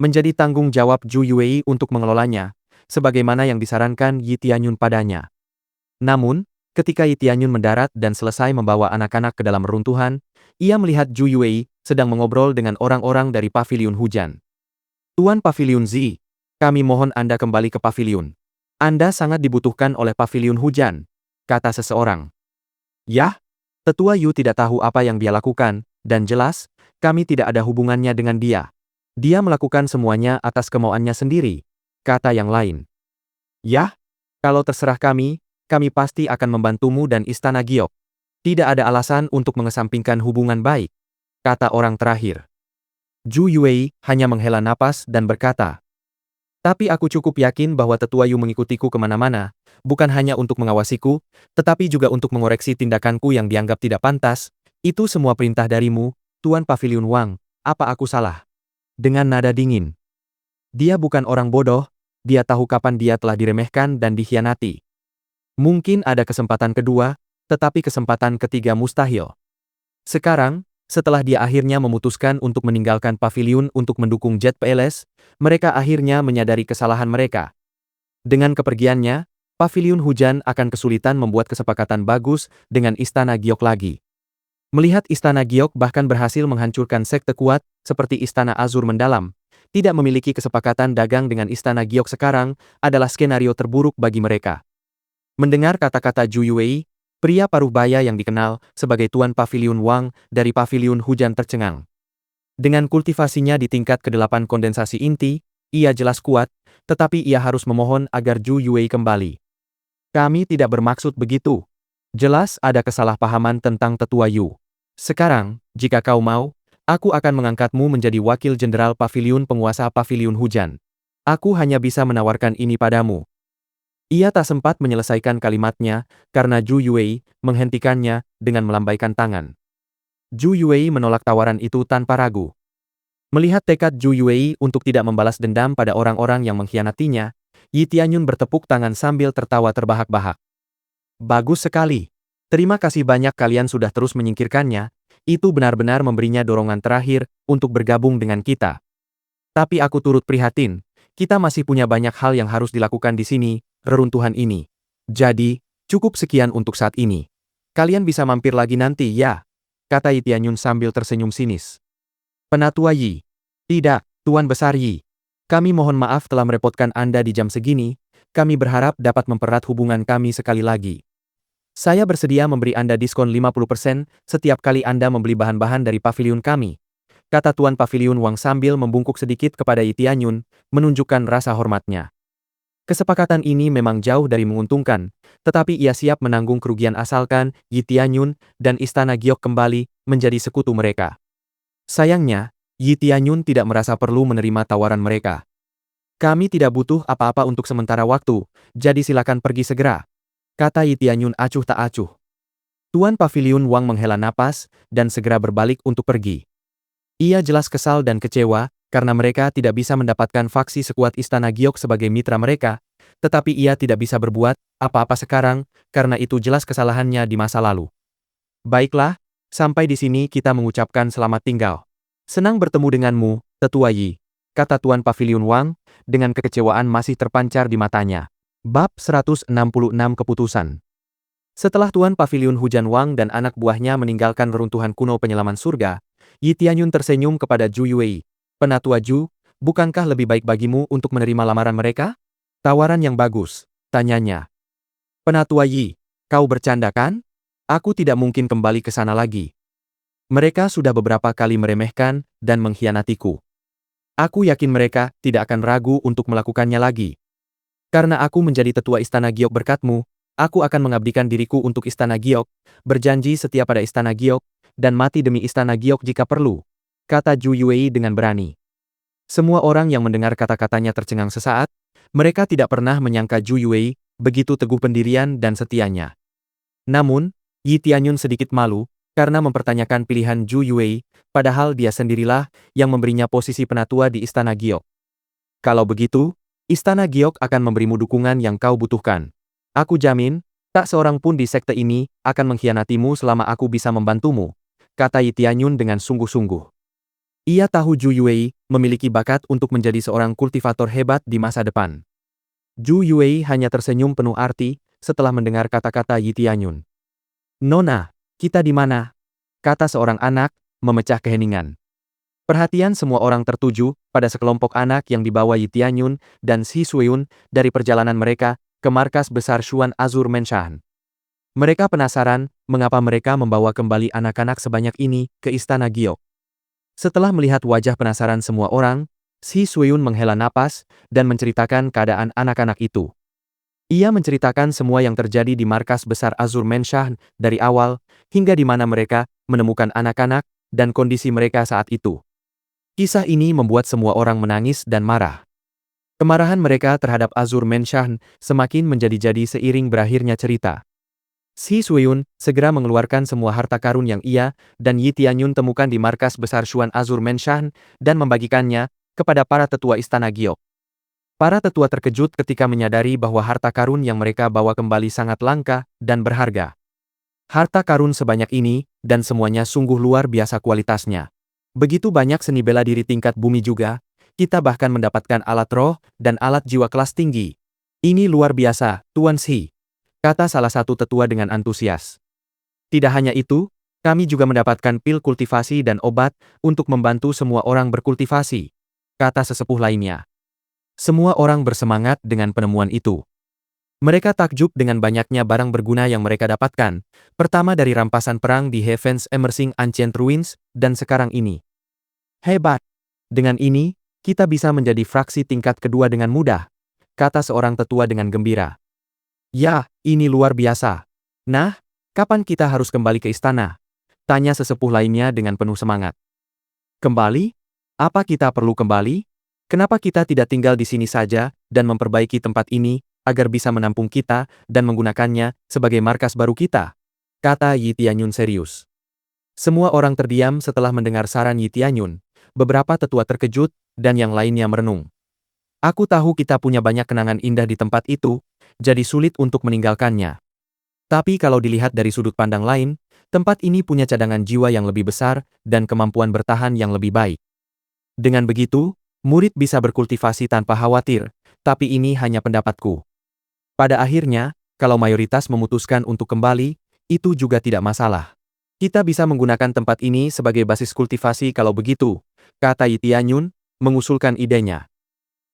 Menjadi tanggung jawab Zhu Yuwei untuk mengelolanya, sebagaimana yang disarankan Yi Tianyun padanya. Namun, ketika Yi Tianyun mendarat dan selesai membawa anak-anak ke dalam reruntuhan, ia melihat Zhu Yuwei sedang mengobrol dengan orang-orang dari Paviliun Hujan. Tuan Paviliun Zi, kami mohon Anda kembali ke paviliun. Anda sangat dibutuhkan oleh Paviliun Hujan, kata seseorang. Yah, Tetua Yu tidak tahu apa yang dia lakukan, dan jelas, kami tidak ada hubungannya dengan dia. Dia melakukan semuanya atas kemauannya sendiri, kata yang lain. Yah, kalau terserah kami pasti akan membantumu dan Istana Giok. Tidak ada alasan untuk mengesampingkan hubungan baik, kata orang terakhir. Zhu Yuwei hanya menghela napas dan berkata, tapi aku cukup yakin bahwa Tetua Yu mengikutiku kemana-mana, bukan hanya untuk mengawasiku, tetapi juga untuk mengoreksi tindakanku yang dianggap tidak pantas. Itu semua perintah darimu, Tuan Paviliun Wang, apa aku salah? Dengan nada dingin. Dia bukan orang bodoh, dia tahu kapan dia telah diremehkan dan dikhianati. Mungkin ada kesempatan kedua, tetapi kesempatan ketiga mustahil. Sekarang, setelah dia akhirnya memutuskan untuk meninggalkan paviliun untuk mendukung Jet Palace, mereka akhirnya menyadari kesalahan mereka. Dengan kepergiannya, Paviliun Hujan akan kesulitan membuat kesepakatan bagus dengan Istana Giok lagi. Melihat Istana Giok bahkan berhasil menghancurkan sekte kuat seperti Istana Azur Mendalam, tidak memiliki kesepakatan dagang dengan Istana Giok sekarang adalah skenario terburuk bagi mereka. Mendengar kata-kata Zhu Yuwei, pria paruh baya yang dikenal sebagai Tuan Paviliun Wang dari Paviliun Hujan tercengang. Dengan kultivasinya di tingkat ke-8 kondensasi inti, ia jelas kuat, tetapi ia harus memohon agar Zhu Yuwei kembali. Kami tidak bermaksud begitu. Jelas ada kesalahpahaman tentang Tetua Yu. Sekarang, jika kau mau, aku akan mengangkatmu menjadi wakil jenderal Paviliun penguasa Paviliun Hujan. Aku hanya bisa menawarkan ini padamu. Ia tak sempat menyelesaikan kalimatnya, karena Zhu Yuwei menghentikannya dengan melambaikan tangan. Zhu Yuwei menolak tawaran itu tanpa ragu. Melihat tekad Zhu Yuwei untuk tidak membalas dendam pada orang-orang yang mengkhianatinya, Yi Tianyun bertepuk tangan sambil tertawa terbahak-bahak. Bagus sekali. Terima kasih banyak kalian sudah terus menyingkirkannya, itu benar-benar memberinya dorongan terakhir untuk bergabung dengan kita. Tapi aku turut prihatin, kita masih punya banyak hal yang harus dilakukan di sini, reruntuhan ini. Jadi, cukup sekian untuk saat ini. Kalian bisa mampir lagi nanti ya, kata Yi Tianyun sambil tersenyum sinis. Penatua Yi. Tidak, Tuan Besar Yi. Kami mohon maaf telah merepotkan Anda di jam segini, kami berharap dapat mempererat hubungan kami sekali lagi. Saya bersedia memberi Anda diskon 50% setiap kali Anda membeli bahan-bahan dari paviliun kami, kata Tuan Paviliun Wang sambil membungkuk sedikit kepada Yi Tianyun, menunjukkan rasa hormatnya. Kesepakatan ini memang jauh dari menguntungkan, tetapi ia siap menanggung kerugian asalkan Yi Tianyun dan Istana Giok kembali menjadi sekutu mereka. Sayangnya, Yi Tianyun tidak merasa perlu menerima tawaran mereka. Kami tidak butuh apa-apa untuk sementara waktu, jadi silakan pergi segera, kata Yi Tianyun acuh tak acuh. Tuan Paviliun Wang menghela napas dan segera berbalik untuk pergi. Ia jelas kesal dan kecewa, karena mereka tidak bisa mendapatkan faksi sekuat Istana Giok sebagai mitra mereka, tetapi ia tidak bisa berbuat apa-apa sekarang, karena itu jelas kesalahannya di masa lalu. Baiklah, sampai di sini kita mengucapkan selamat tinggal. Senang bertemu denganmu, Tetua Yi, kata Tuan Paviliun Wang, dengan kekecewaan masih terpancar di matanya. Bab 166 Keputusan. Setelah Tuan Paviliun Hujan Wang dan anak buahnya meninggalkan reruntuhan kuno penyelaman surga, Yi Tianyun tersenyum kepada Zhu Yuwei. Penatua Zhu, bukankah lebih baik bagimu untuk menerima lamaran mereka? Tawaran yang bagus, tanyanya. Penatua Yi, kau bercanda kan? Aku tidak mungkin kembali ke sana lagi. Mereka sudah beberapa kali meremehkan dan mengkhianatiku. Aku yakin mereka tidak akan ragu untuk melakukannya lagi. Karena aku menjadi tetua Istana Giok berkatmu, aku akan mengabdikan diriku untuk Istana Giok, berjanji setia pada Istana Giok, dan mati demi Istana Giok jika perlu, kata Zhu Yuwei dengan berani. Semua orang yang mendengar kata-katanya tercengang sesaat, mereka tidak pernah menyangka Zhu Yuwei begitu teguh pendirian dan setianya. Namun, Yi Tianyun sedikit malu, karena mempertanyakan pilihan Zhu Yuwei, padahal dia sendirilah yang memberinya posisi penatua di Istana Giok. Kalau begitu, Istana Giok akan memberimu dukungan yang kau butuhkan. Aku jamin, tak seorang pun di sekte ini akan mengkhianatimu selama aku bisa membantumu, kata Yi Tianyun dengan sungguh-sungguh. Ia tahu Zhu Yuwei memiliki bakat untuk menjadi seorang kultivator hebat di masa depan. Zhu Yuwei hanya tersenyum penuh arti setelah mendengar kata-kata Yi Tianyun. Nona, kita di mana? Kata seorang anak, memecah keheningan. Perhatian semua orang tertuju pada sekelompok anak yang dibawa Yi Tianyun dan Shi Suiyun dari perjalanan mereka ke markas besar Xuan Azur Menshan. Mereka penasaran mengapa mereka membawa kembali anak-anak sebanyak ini ke Istana Giok. Setelah melihat wajah penasaran semua orang, Shi Suiyun menghela napas dan menceritakan keadaan anak-anak itu. Ia menceritakan semua yang terjadi di markas besar Azur Menshan dari awal hingga di mana mereka menemukan anak-anak dan kondisi mereka saat itu. Kisah ini membuat semua orang menangis dan marah. Kemarahan mereka terhadap Azur Menshan semakin menjadi-jadi seiring berakhirnya cerita. Shi Suiyun segera mengeluarkan semua harta karun yang ia dan Yi Tianyun temukan di markas besar Xuan Azur Menshan dan membagikannya kepada para tetua Istana Giok. Para tetua terkejut ketika menyadari bahwa harta karun yang mereka bawa kembali sangat langka dan berharga. Harta karun sebanyak ini, dan semuanya sungguh luar biasa kualitasnya. Begitu banyak seni bela diri tingkat bumi juga, kita bahkan mendapatkan alat roh dan alat jiwa kelas tinggi. Ini luar biasa, Tuan Shi, kata salah satu tetua dengan antusias. Tidak hanya itu, kami juga mendapatkan pil kultivasi dan obat untuk membantu semua orang berkultivasi, kata sesepuh lainnya. Semua orang bersemangat dengan penemuan itu. Mereka takjub dengan banyaknya barang berguna yang mereka dapatkan, pertama dari rampasan perang di Heaven's Emerging Ancient Ruins, dan sekarang ini. Hebat! Dengan ini, kita bisa menjadi fraksi tingkat kedua dengan mudah, kata seorang tetua dengan gembira. Ya, ini luar biasa. Nah, kapan kita harus kembali ke istana? Tanya sesepuh lainnya dengan penuh semangat. Kembali? Apa kita perlu kembali? Kenapa kita tidak tinggal di sini saja dan memperbaiki tempat ini agar bisa menampung kita dan menggunakannya sebagai markas baru kita? Kata Yi Tianyun serius. Semua orang terdiam setelah mendengar saran Yi Tianyun. Beberapa tetua terkejut dan yang lainnya merenung. Aku tahu kita punya banyak kenangan indah di tempat itu, jadi sulit untuk meninggalkannya. Tapi kalau dilihat dari sudut pandang lain, tempat ini punya cadangan jiwa yang lebih besar dan kemampuan bertahan yang lebih baik. Dengan begitu, murid bisa berkultivasi tanpa khawatir, tapi ini hanya pendapatku. Pada akhirnya, kalau mayoritas memutuskan untuk kembali, itu juga tidak masalah. Kita bisa menggunakan tempat ini sebagai basis kultivasi kalau begitu, kata Yi Tianyun, mengusulkan idenya.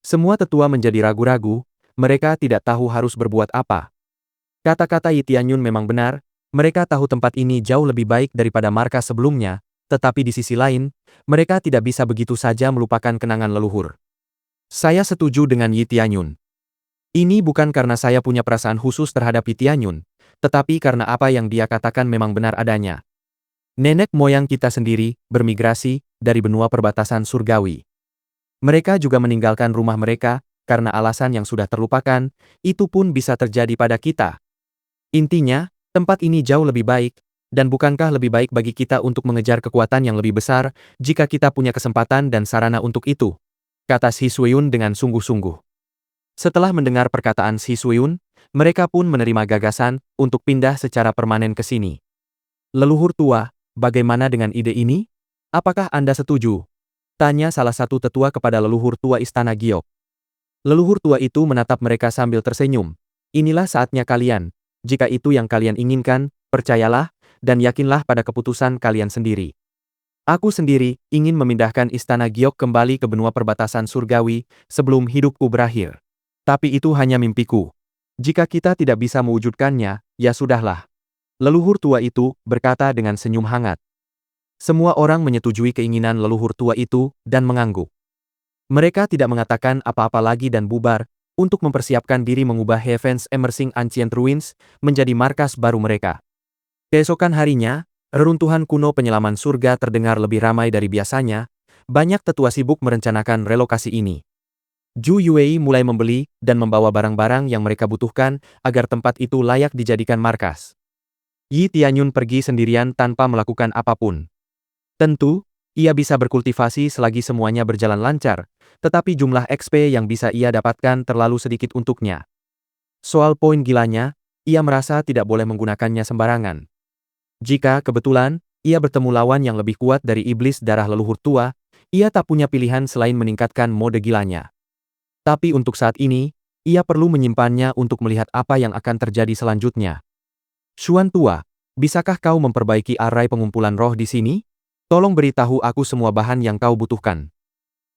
Semua tetua menjadi ragu-ragu, mereka tidak tahu harus berbuat apa. Kata-kata Yi Tianyun memang benar, mereka tahu tempat ini jauh lebih baik daripada markas sebelumnya, tetapi di sisi lain, mereka tidak bisa begitu saja melupakan kenangan leluhur. Saya setuju dengan Yi Tianyun. Ini bukan karena saya punya perasaan khusus terhadap Yi Tianyun, tetapi karena apa yang dia katakan memang benar adanya. Nenek moyang kita sendiri bermigrasi dari benua perbatasan surgawi. Mereka juga meninggalkan rumah mereka karena alasan yang sudah terlupakan, itu pun bisa terjadi pada kita. Intinya, tempat ini jauh lebih baik, dan bukankah lebih baik bagi kita untuk mengejar kekuatan yang lebih besar jika kita punya kesempatan dan sarana untuk itu? Kata Shi Suiyun dengan sungguh-sungguh. Setelah mendengar perkataan Shi Suiyun, mereka pun menerima gagasan untuk pindah secara permanen ke sini. Leluhur tua, bagaimana dengan ide ini? Apakah Anda setuju? Tanya salah satu tetua kepada leluhur tua Istana Giok. Leluhur tua itu menatap mereka sambil tersenyum. Inilah saatnya kalian. Jika itu yang kalian inginkan, percayalah, dan yakinlah pada keputusan kalian sendiri. Aku sendiri ingin memindahkan Istana Giok kembali ke benua perbatasan surgawi sebelum hidupku berakhir. Tapi itu hanya mimpiku. Jika kita tidak bisa mewujudkannya, ya sudahlah. Leluhur tua itu berkata dengan senyum hangat. Semua orang menyetujui keinginan leluhur tua itu dan mengangguk. Mereka tidak mengatakan apa-apa lagi dan bubar untuk mempersiapkan diri mengubah Heaven's Emerging Ancient Ruins menjadi markas baru mereka. Keesokan harinya, reruntuhan kuno penyelaman surga terdengar lebih ramai dari biasanya. Banyak tetua sibuk merencanakan relokasi ini. Zhu Yuwei mulai membeli dan membawa barang-barang yang mereka butuhkan agar tempat itu layak dijadikan markas. Yi Tianyun pergi sendirian tanpa melakukan apapun. Tentu, ia bisa berkultivasi selagi semuanya berjalan lancar, tetapi jumlah XP yang bisa ia dapatkan terlalu sedikit untuknya. Soal poin gilanya, ia merasa tidak boleh menggunakannya sembarangan. Jika kebetulan, ia bertemu lawan yang lebih kuat dari iblis darah leluhur tua, ia tak punya pilihan selain meningkatkan mode gilanya. Tapi untuk saat ini, ia perlu menyimpannya untuk melihat apa yang akan terjadi selanjutnya. Xuan tua, bisakah kau memperbaiki arai pengumpulan roh di sini? Tolong beritahu aku semua bahan yang kau butuhkan.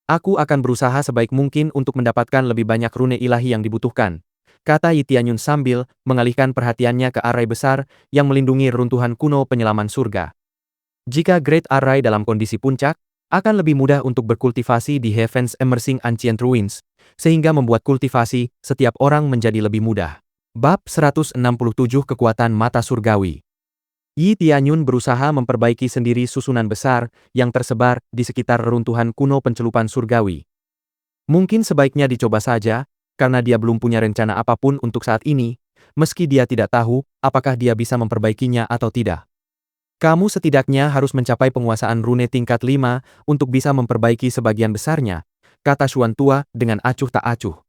Aku akan berusaha sebaik mungkin untuk mendapatkan lebih banyak rune ilahi yang dibutuhkan, kata Yi Tianyun sambil mengalihkan perhatiannya ke arai besar yang melindungi reruntuhan kuno penyelaman surga. Jika Great Array dalam kondisi puncak, akan lebih mudah untuk berkultivasi di Heaven's Emerging Ancient Ruins, sehingga membuat kultivasi setiap orang menjadi lebih mudah. Bab 167 Kekuatan Mata Surgawi. Yi Tianyun berusaha memperbaiki sendiri susunan besar yang tersebar di sekitar reruntuhan kuno pencelupan surgawi. Mungkin sebaiknya dicoba saja, karena dia belum punya rencana apapun untuk saat ini, meski dia tidak tahu apakah dia bisa memperbaikinya atau tidak. Kamu setidaknya harus mencapai penguasaan rune tingkat 5 untuk bisa memperbaiki sebagian besarnya, kata Xuan tua dengan acuh tak acuh.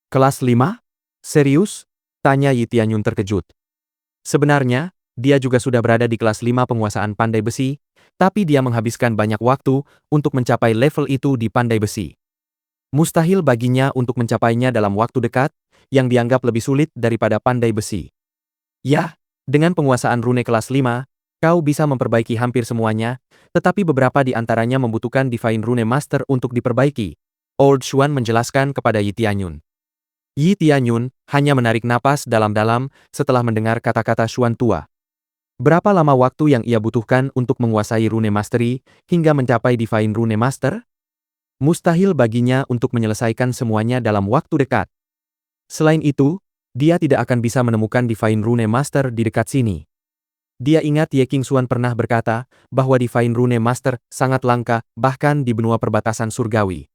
Kelas 5? Serius? Tanya Yi Tianyun terkejut. Sebenarnya, dia juga sudah berada di kelas 5 penguasaan pandai besi, tapi dia menghabiskan banyak waktu untuk mencapai level itu di pandai besi. Mustahil baginya untuk mencapainya dalam waktu dekat, yang dianggap lebih sulit daripada pandai besi. Ya, dengan penguasaan rune kelas 5, kau bisa memperbaiki hampir semuanya, tetapi beberapa di antaranya membutuhkan Divine Rune Master untuk diperbaiki. Old Xuan menjelaskan kepada Yi Tianyun. Yi Tianyun hanya menarik napas dalam-dalam setelah mendengar kata-kata Xuan tua. Berapa lama waktu yang ia butuhkan untuk menguasai Rune Mastery hingga mencapai Divine Rune Master? Mustahil baginya untuk menyelesaikan semuanya dalam waktu dekat. Selain itu, dia tidak akan bisa menemukan Divine Rune Master di dekat sini. Dia ingat Ye Qingxuan pernah berkata bahwa Divine Rune Master sangat langka bahkan di benua perbatasan surgawi.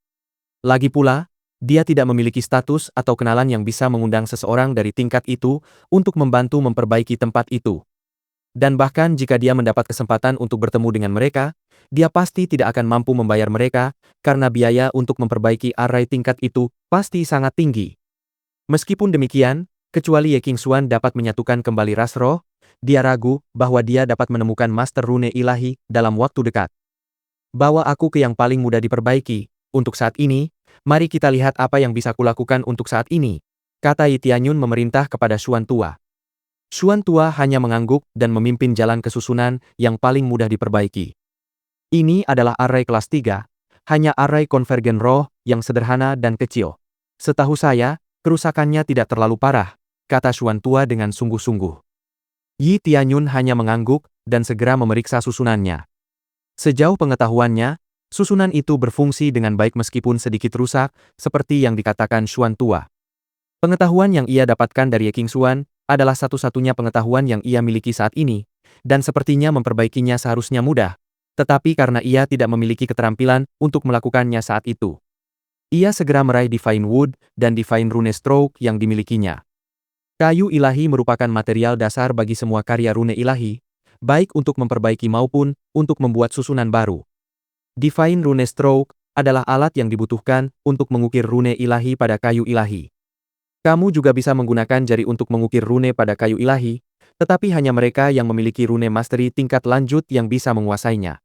Lagi pula, dia tidak memiliki status atau kenalan yang bisa mengundang seseorang dari tingkat itu untuk membantu memperbaiki tempat itu. Dan bahkan jika dia mendapat kesempatan untuk bertemu dengan mereka, dia pasti tidak akan mampu membayar mereka, karena biaya untuk memperbaiki arai tingkat itu pasti sangat tinggi. Meskipun demikian, kecuali Ye Qingxuan dapat menyatukan kembali ras roh, dia ragu bahwa dia dapat menemukan Master Rune Ilahi dalam waktu dekat. Bawa aku ke yang paling mudah diperbaiki. Untuk saat ini, mari kita lihat apa yang bisa kulakukan untuk saat ini, kata Yi Tianyun memerintah kepada Xuan tua. Xuan Tua hanya mengangguk dan memimpin jalan ke susunan yang paling mudah diperbaiki. Ini adalah array kelas 3, hanya array konvergen roh yang sederhana dan kecil. Setahu saya, kerusakannya tidak terlalu parah, kata Xuan Tua dengan sungguh-sungguh. Yi Tianyun hanya mengangguk dan segera memeriksa susunannya. Sejauh pengetahuannya, susunan itu berfungsi dengan baik meskipun sedikit rusak, seperti yang dikatakan Xuan Tua. Pengetahuan yang ia dapatkan dari Ye Qingxuan adalah satu-satunya pengetahuan yang ia miliki saat ini, dan sepertinya memperbaikinya seharusnya mudah, tetapi karena ia tidak memiliki keterampilan untuk melakukannya saat itu. Ia segera meraih Divine Wood dan Divine Rune Stroke yang dimilikinya. Kayu ilahi merupakan material dasar bagi semua karya rune ilahi, baik untuk memperbaiki maupun untuk membuat susunan baru. Divine Rune Stroke adalah alat yang dibutuhkan untuk mengukir rune ilahi pada kayu ilahi. Kamu juga bisa menggunakan jari untuk mengukir rune pada kayu ilahi, tetapi hanya mereka yang memiliki rune mastery tingkat lanjut yang bisa menguasainya.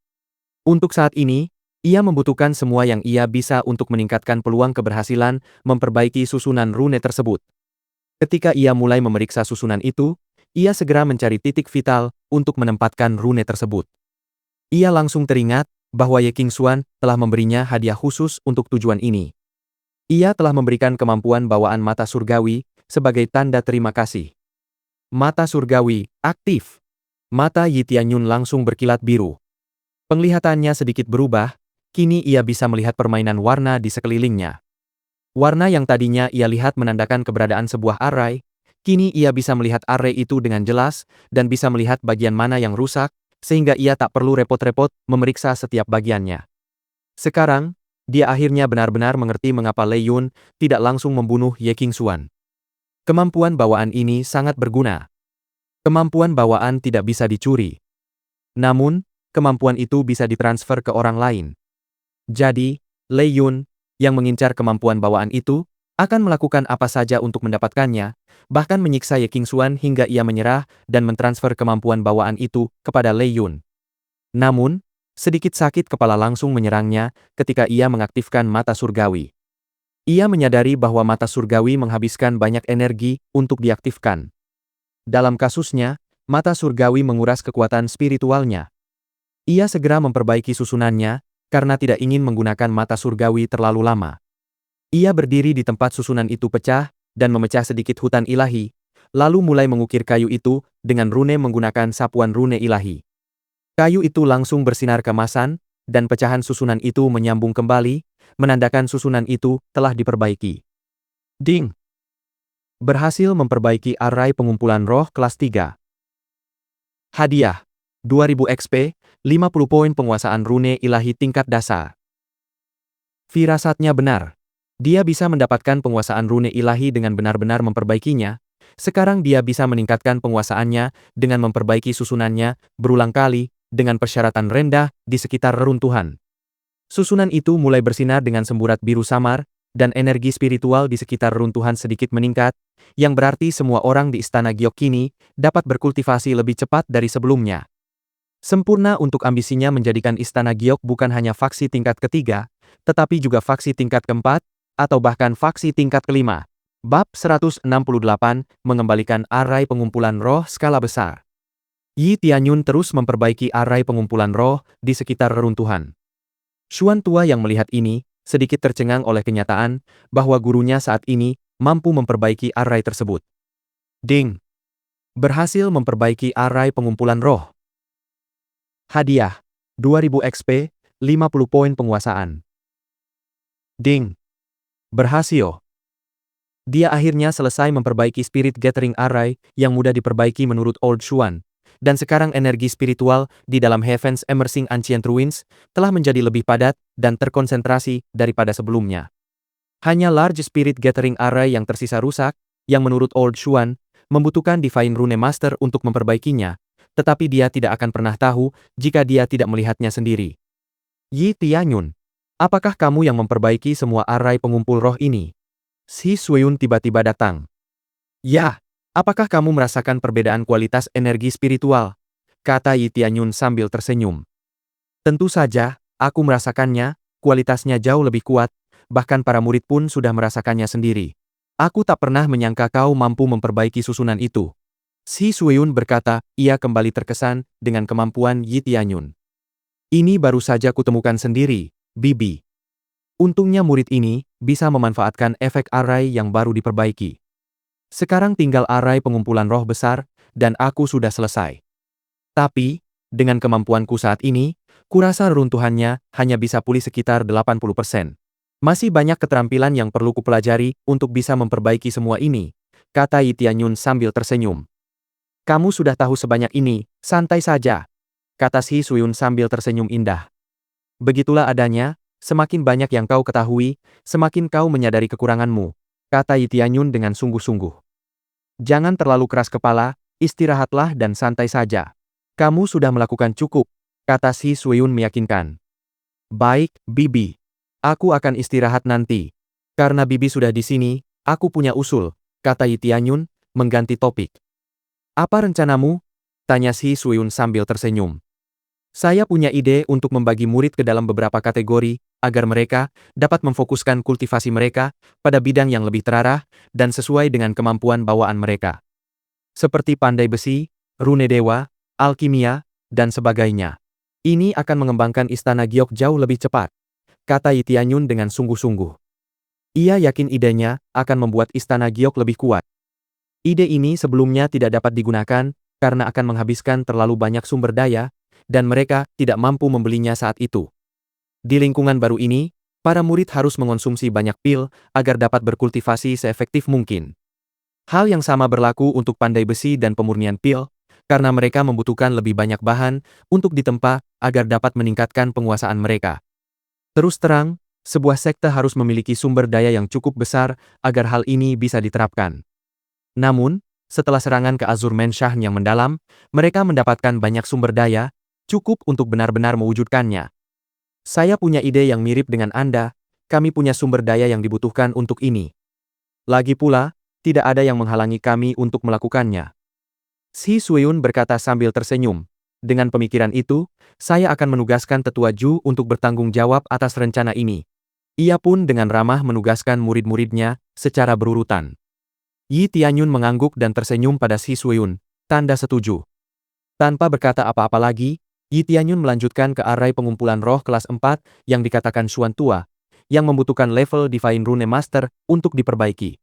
Untuk saat ini, ia membutuhkan semua yang ia bisa untuk meningkatkan peluang keberhasilan memperbaiki susunan rune tersebut. Ketika ia mulai memeriksa susunan itu, ia segera mencari titik vital untuk menempatkan rune tersebut. Ia langsung teringat bahwa Ye Qingxuan telah memberinya hadiah khusus untuk tujuan ini. Ia telah memberikan kemampuan bawaan mata surgawi sebagai tanda terima kasih. Mata surgawi aktif. Mata Yi Tianyun langsung berkilat biru. Penglihatannya sedikit berubah, kini ia bisa melihat permainan warna di sekelilingnya. Warna yang tadinya ia lihat menandakan keberadaan sebuah array, kini ia bisa melihat array itu dengan jelas dan bisa melihat bagian mana yang rusak, sehingga ia tak perlu repot-repot memeriksa setiap bagiannya. Sekarang, dia akhirnya benar-benar mengerti mengapa Lei Yun tidak langsung membunuh Ye Qingxuan. Kemampuan bawaan ini sangat berguna. Kemampuan bawaan tidak bisa dicuri. Namun, kemampuan itu bisa ditransfer ke orang lain. Jadi, Lei Yun, yang mengincar kemampuan bawaan itu, akan melakukan apa saja untuk mendapatkannya, bahkan menyiksa Ye Qingxuan hingga ia menyerah dan mentransfer kemampuan bawaan itu kepada Lei Yun. Namun, sedikit sakit kepala langsung menyerangnya ketika ia mengaktifkan mata surgawi. Ia menyadari bahwa mata surgawi menghabiskan banyak energi untuk diaktifkan. Dalam kasusnya, mata surgawi menguras kekuatan spiritualnya. Ia segera memperbaiki susunannya, karena tidak ingin menggunakan mata surgawi terlalu lama. Ia berdiri di tempat susunan itu pecah, dan memecah sedikit hutan ilahi, lalu mulai mengukir kayu itu dengan rune menggunakan sapuan rune ilahi. Kayu itu langsung bersinar keemasan, dan pecahan susunan itu menyambung kembali, menandakan susunan itu telah diperbaiki. Ding! Berhasil memperbaiki array pengumpulan roh kelas 3. Hadiah 2000 XP, 50 poin penguasaan rune ilahi tingkat dasar. Firasatnya benar. Dia bisa mendapatkan penguasaan rune ilahi dengan benar-benar memperbaikinya. Sekarang dia bisa meningkatkan penguasaannya dengan memperbaiki susunannya berulang kali, dengan persyaratan rendah di sekitar reruntuhan. Susunan itu mulai bersinar dengan semburat biru samar, dan energi spiritual di sekitar reruntuhan sedikit meningkat, yang berarti semua orang di Istana Giok kini dapat berkultivasi lebih cepat dari sebelumnya. Sempurna untuk ambisinya menjadikan Istana Giok bukan hanya faksi tingkat ketiga, tetapi juga faksi tingkat keempat, atau bahkan faksi tingkat kelima. Bab 168, mengembalikan array pengumpulan roh skala besar. Yi Tianyun terus memperbaiki array pengumpulan roh di sekitar reruntuhan. Xuan Tua yang melihat ini, sedikit tercengang oleh kenyataan bahwa gurunya saat ini mampu memperbaiki array tersebut. Ding! Berhasil memperbaiki array pengumpulan roh. Hadiah 2000 XP, 50 poin penguasaan. Ding! Berhasil! Dia akhirnya selesai memperbaiki Spirit Gathering Array yang mudah diperbaiki menurut Old Xuan. Dan sekarang energi spiritual di dalam Heaven's Emerging Ancient Ruins telah menjadi lebih padat dan terkonsentrasi daripada sebelumnya. Hanya Large Spirit Gathering Array yang tersisa rusak, yang menurut Old Xuan, membutuhkan Divine Rune Master untuk memperbaikinya, tetapi dia tidak akan pernah tahu jika dia tidak melihatnya sendiri. Yi Tianyun, apakah kamu yang memperbaiki semua array pengumpul roh ini? Si Sueyun tiba-tiba datang. Ya. Apakah kamu merasakan perbedaan kualitas energi spiritual? Kata Yi Tianyun sambil tersenyum. Tentu saja, aku merasakannya, kualitasnya jauh lebih kuat, bahkan para murid pun sudah merasakannya sendiri. Aku tak pernah menyangka kau mampu memperbaiki susunan itu. Shi Suiyun berkata, ia kembali terkesan dengan kemampuan Yi Tianyun. Ini baru saja kutemukan sendiri, Bibi. Untungnya murid ini bisa memanfaatkan efek arai yang baru diperbaiki. Sekarang tinggal arai pengumpulan roh besar, dan aku sudah selesai. Tapi, dengan kemampuanku saat ini, kurasa reruntuhannya hanya bisa pulih sekitar 80%. Masih banyak keterampilan yang perlu kupelajari untuk bisa memperbaiki semua ini, kata Yi Tianyun sambil tersenyum. Kamu sudah tahu sebanyak ini, santai saja, kata Shi Suiyun sambil tersenyum indah. Begitulah adanya, semakin banyak yang kau ketahui, semakin kau menyadari kekuranganmu, kata Yi Tianyun dengan sungguh-sungguh. Jangan terlalu keras kepala, istirahatlah dan santai saja. Kamu sudah melakukan cukup, kata Shi Suiyun meyakinkan. Baik, Bibi. Aku akan istirahat nanti. Karena Bibi sudah di sini, aku punya usul, kata Yi Tianyun, mengganti topik. Apa rencanamu? Tanya Shi Suiyun sambil tersenyum. Saya punya ide untuk membagi murid ke dalam beberapa kategori, agar mereka dapat memfokuskan kultivasi mereka pada bidang yang lebih terarah dan sesuai dengan kemampuan bawaan mereka. Seperti pandai besi, rune dewa, alkimia, dan sebagainya. Ini akan mengembangkan istana giok jauh lebih cepat, kata Yi Tianyun dengan sungguh-sungguh. Ia yakin idenya akan membuat istana giok lebih kuat. Ide ini sebelumnya tidak dapat digunakan karena akan menghabiskan terlalu banyak sumber daya, dan mereka tidak mampu membelinya saat itu. Di lingkungan baru ini, para murid harus mengonsumsi banyak pil agar dapat berkultivasi seefektif mungkin. Hal yang sama berlaku untuk pandai besi dan pemurnian pil, karena mereka membutuhkan lebih banyak bahan untuk ditempa agar dapat meningkatkan penguasaan mereka. Terus terang, sebuah sekte harus memiliki sumber daya yang cukup besar agar hal ini bisa diterapkan. Namun, setelah serangan ke Azur Menshah yang mendalam, mereka mendapatkan banyak sumber daya, cukup untuk benar-benar mewujudkannya. Saya punya ide yang mirip dengan Anda, kami punya sumber daya yang dibutuhkan untuk ini. Lagi pula, tidak ada yang menghalangi kami untuk melakukannya. Shi Suiyun berkata sambil tersenyum. Dengan pemikiran itu, saya akan menugaskan Tetua Ju untuk bertanggung jawab atas rencana ini. Ia pun dengan ramah menugaskan murid-muridnya secara berurutan. Yi Tianyun mengangguk dan tersenyum pada Shi Suiyun, tanda setuju. Tanpa berkata apa-apa lagi, Yi Tianyun melanjutkan ke arai pengumpulan roh kelas 4 yang dikatakan Xuan Tua, yang membutuhkan level Divine Rune Master untuk diperbaiki.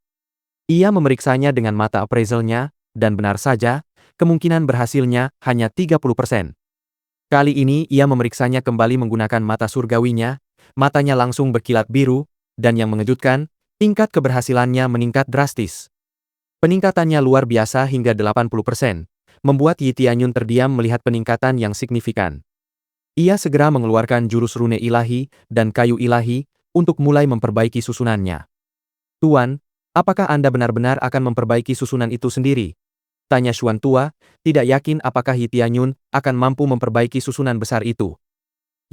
Ia memeriksanya dengan mata appraisalnya, dan benar saja, kemungkinan berhasilnya hanya 30%. Kali ini ia memeriksanya kembali menggunakan mata surgawinya, matanya langsung berkilat biru, dan yang mengejutkan, tingkat keberhasilannya meningkat drastis. Peningkatannya luar biasa hingga 80%. Membuat Yi Tianyun terdiam melihat peningkatan yang signifikan. Ia segera mengeluarkan jurus rune ilahi dan kayu ilahi untuk mulai memperbaiki susunannya. Tuan, apakah Anda benar-benar akan memperbaiki susunan itu sendiri? Tanya Xuan Tua, tidak yakin apakah Yi Tianyun akan mampu memperbaiki susunan besar itu.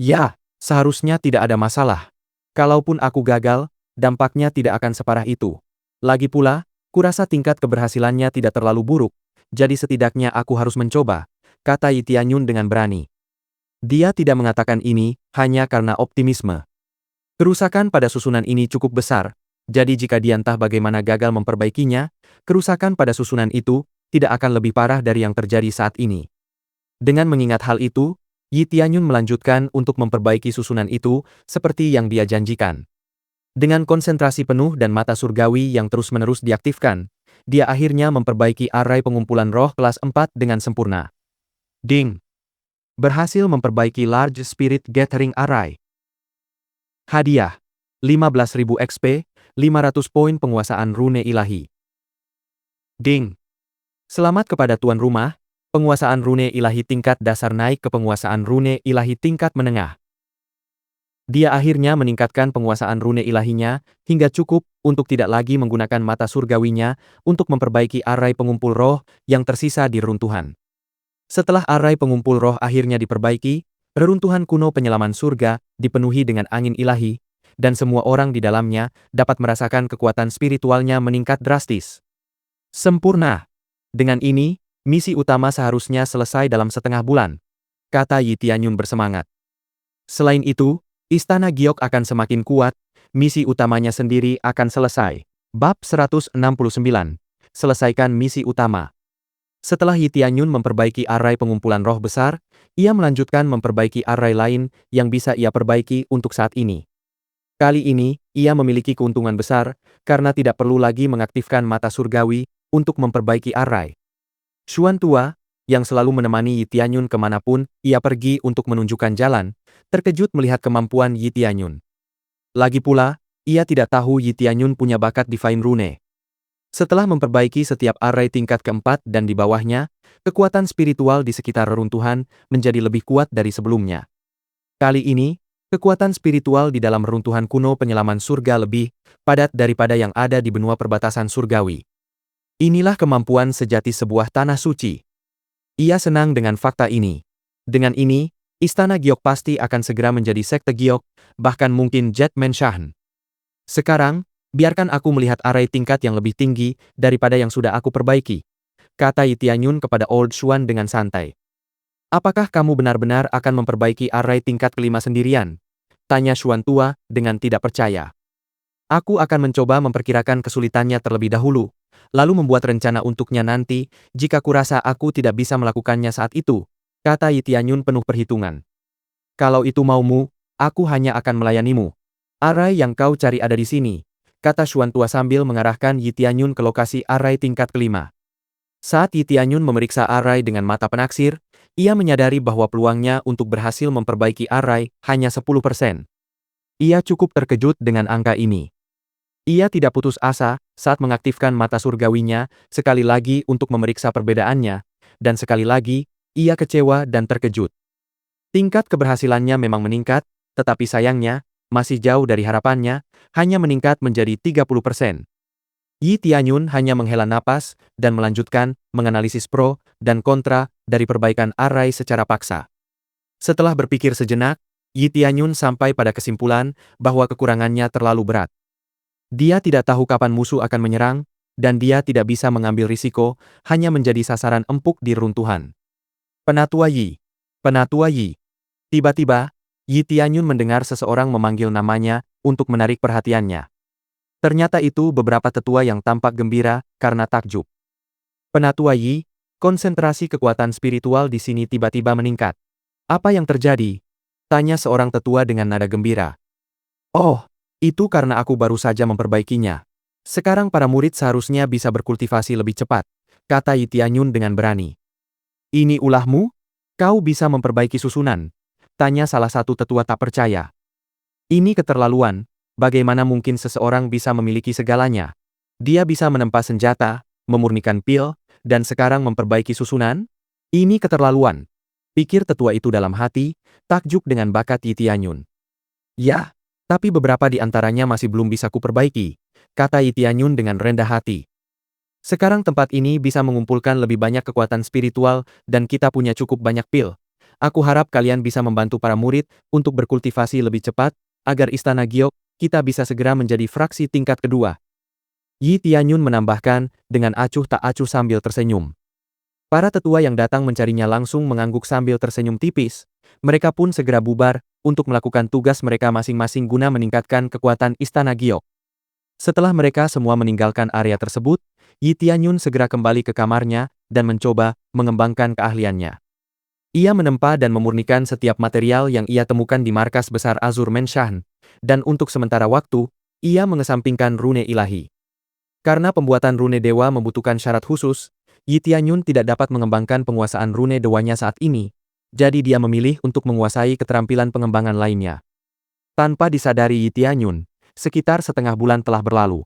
Ya, seharusnya tidak ada masalah. Kalaupun aku gagal, dampaknya tidak akan separah itu. Lagi pula, kurasa tingkat keberhasilannya tidak terlalu buruk. Jadi setidaknya aku harus mencoba, kata Yi Tianyun dengan berani. Dia tidak mengatakan ini hanya karena optimisme. Kerusakan pada susunan ini cukup besar, jadi jika dia entah bagaimana gagal memperbaikinya, kerusakan pada susunan itu tidak akan lebih parah dari yang terjadi saat ini. Dengan mengingat hal itu, Yi Tianyun melanjutkan untuk memperbaiki susunan itu seperti yang dia janjikan. Dengan konsentrasi penuh dan mata surgawi yang terus-menerus diaktifkan, dia akhirnya memperbaiki arai pengumpulan roh kelas 4 dengan sempurna. Ding! Berhasil memperbaiki Large Spirit Gathering Array. Hadiah. 15.000 XP, 500 poin penguasaan rune ilahi. Ding! Selamat kepada tuan rumah, penguasaan rune ilahi tingkat dasar naik ke penguasaan rune ilahi tingkat menengah. Dia akhirnya meningkatkan penguasaan rune ilahinya, hingga cukup untuk tidak lagi menggunakan mata surgawinya untuk memperbaiki arai pengumpul roh yang tersisa di reruntuhan. Setelah arai pengumpul roh akhirnya diperbaiki, reruntuhan kuno penyelaman surga dipenuhi dengan angin ilahi, dan semua orang di dalamnya dapat merasakan kekuatan spiritualnya meningkat drastis. Sempurna! Dengan ini, misi utama seharusnya selesai dalam setengah bulan, kata Yi Tianyun bersemangat. Selain itu, Istana Giok akan semakin kuat, misi utamanya sendiri akan selesai. Bab 169. Selesaikan misi utama. Setelah Yi Tianyun memperbaiki arai pengumpulan roh besar, ia melanjutkan memperbaiki arai lain yang bisa ia perbaiki untuk saat ini. Kali ini, ia memiliki keuntungan besar, karena tidak perlu lagi mengaktifkan mata surgawi untuk memperbaiki arai. Xuan tua, yang selalu menemani Yi Tianyun kemanapun ia pergi untuk menunjukkan jalan, terkejut melihat kemampuan Yi Tianyun. Lagi pula, ia tidak tahu Yi Tianyun punya bakat Divine Rune. Setelah memperbaiki setiap arai tingkat keempat dan di bawahnya, kekuatan spiritual di sekitar reruntuhan menjadi lebih kuat dari sebelumnya. Kali ini, kekuatan spiritual di dalam reruntuhan kuno penyelaman surga lebih padat daripada yang ada di benua perbatasan surgawi. Inilah kemampuan sejati sebuah tanah suci. Ia senang dengan fakta ini. Dengan ini, Istana Giok pasti akan segera menjadi sekte Giok, bahkan mungkin Jet Menshan. Sekarang, biarkan aku melihat arai tingkat yang lebih tinggi daripada yang sudah aku perbaiki, kata Yi Tianyun kepada Old Xuan dengan santai. Apakah kamu benar-benar akan memperbaiki arai tingkat kelima sendirian? Tanya Xuan tua dengan tidak percaya. Aku akan mencoba memperkirakan kesulitannya terlebih dahulu, lalu membuat rencana untuknya nanti, jika kurasa aku tidak bisa melakukannya saat itu, kata Yi Tianyun penuh perhitungan. Kalau itu maumu, aku hanya akan melayanimu. Arai yang kau cari ada di sini, kata Xuan tua sambil mengarahkan Yi Tianyun ke lokasi arai tingkat kelima. Saat Yi Tianyun memeriksa arai dengan mata penaksir, ia menyadari bahwa peluangnya untuk berhasil memperbaiki arai hanya 10%. Ia cukup terkejut dengan angka ini. Ia tidak putus asa saat mengaktifkan mata surgawinya sekali lagi untuk memeriksa perbedaannya, dan sekali lagi, ia kecewa dan terkejut. Tingkat keberhasilannya memang meningkat, tetapi sayangnya, masih jauh dari harapannya, hanya meningkat menjadi 30%. Yi Tianyun hanya menghela napas dan melanjutkan menganalisis pro dan kontra dari perbaikan arai secara paksa. Setelah berpikir sejenak, Yi Tianyun sampai pada kesimpulan bahwa kekurangannya terlalu berat. Dia tidak tahu kapan musuh akan menyerang, dan dia tidak bisa mengambil risiko hanya menjadi sasaran empuk di runtuhan. Penatua Yi. Penatua Yi. Tiba-tiba, Yi Tianyun mendengar seseorang memanggil namanya untuk menarik perhatiannya. Ternyata itu beberapa tetua yang tampak gembira karena takjub. Penatua Yi, konsentrasi kekuatan spiritual di sini tiba-tiba meningkat. Apa yang terjadi? Tanya seorang tetua dengan nada gembira. Oh, itu karena aku baru saja memperbaikinya. Sekarang para murid seharusnya bisa berkultivasi lebih cepat, kata Yi Tianyun dengan berani. Ini ulahmu? Kau bisa memperbaiki susunan? Tanya salah satu tetua tak percaya. Ini keterlaluan. Bagaimana mungkin seseorang bisa memiliki segalanya? Dia bisa menempa senjata, memurnikan pil, dan sekarang memperbaiki susunan? Ini keterlaluan. Pikir tetua itu dalam hati, takjub dengan bakat Yi Tianyun. Ya, tapi beberapa di antaranya masih belum bisa kuperbaiki, kata Yi Tianyun dengan rendah hati. Sekarang tempat ini bisa mengumpulkan lebih banyak kekuatan spiritual dan kita punya cukup banyak pil. Aku harap kalian bisa membantu para murid untuk berkultivasi lebih cepat, agar Istana Giok kita bisa segera menjadi fraksi tingkat kedua. Yi Tianyun menambahkan, dengan acuh tak acuh sambil tersenyum. Para tetua yang datang mencarinya langsung mengangguk sambil tersenyum tipis. Mereka pun segera bubar, untuk melakukan tugas mereka masing-masing guna meningkatkan kekuatan Istana Giok. Setelah mereka semua meninggalkan area tersebut, Yi Tianyun segera kembali ke kamarnya, dan mencoba mengembangkan keahliannya. Ia menempa dan memurnikan setiap material yang ia temukan di markas besar Azur Menshan. Dan untuk sementara waktu, ia mengesampingkan rune ilahi. Karena pembuatan rune dewa membutuhkan syarat khusus, Yi Tianyun tidak dapat mengembangkan penguasaan rune dewanya saat ini, jadi dia memilih untuk menguasai keterampilan pengembangan lainnya. Tanpa disadari Yi Tianyun, sekitar setengah bulan telah berlalu.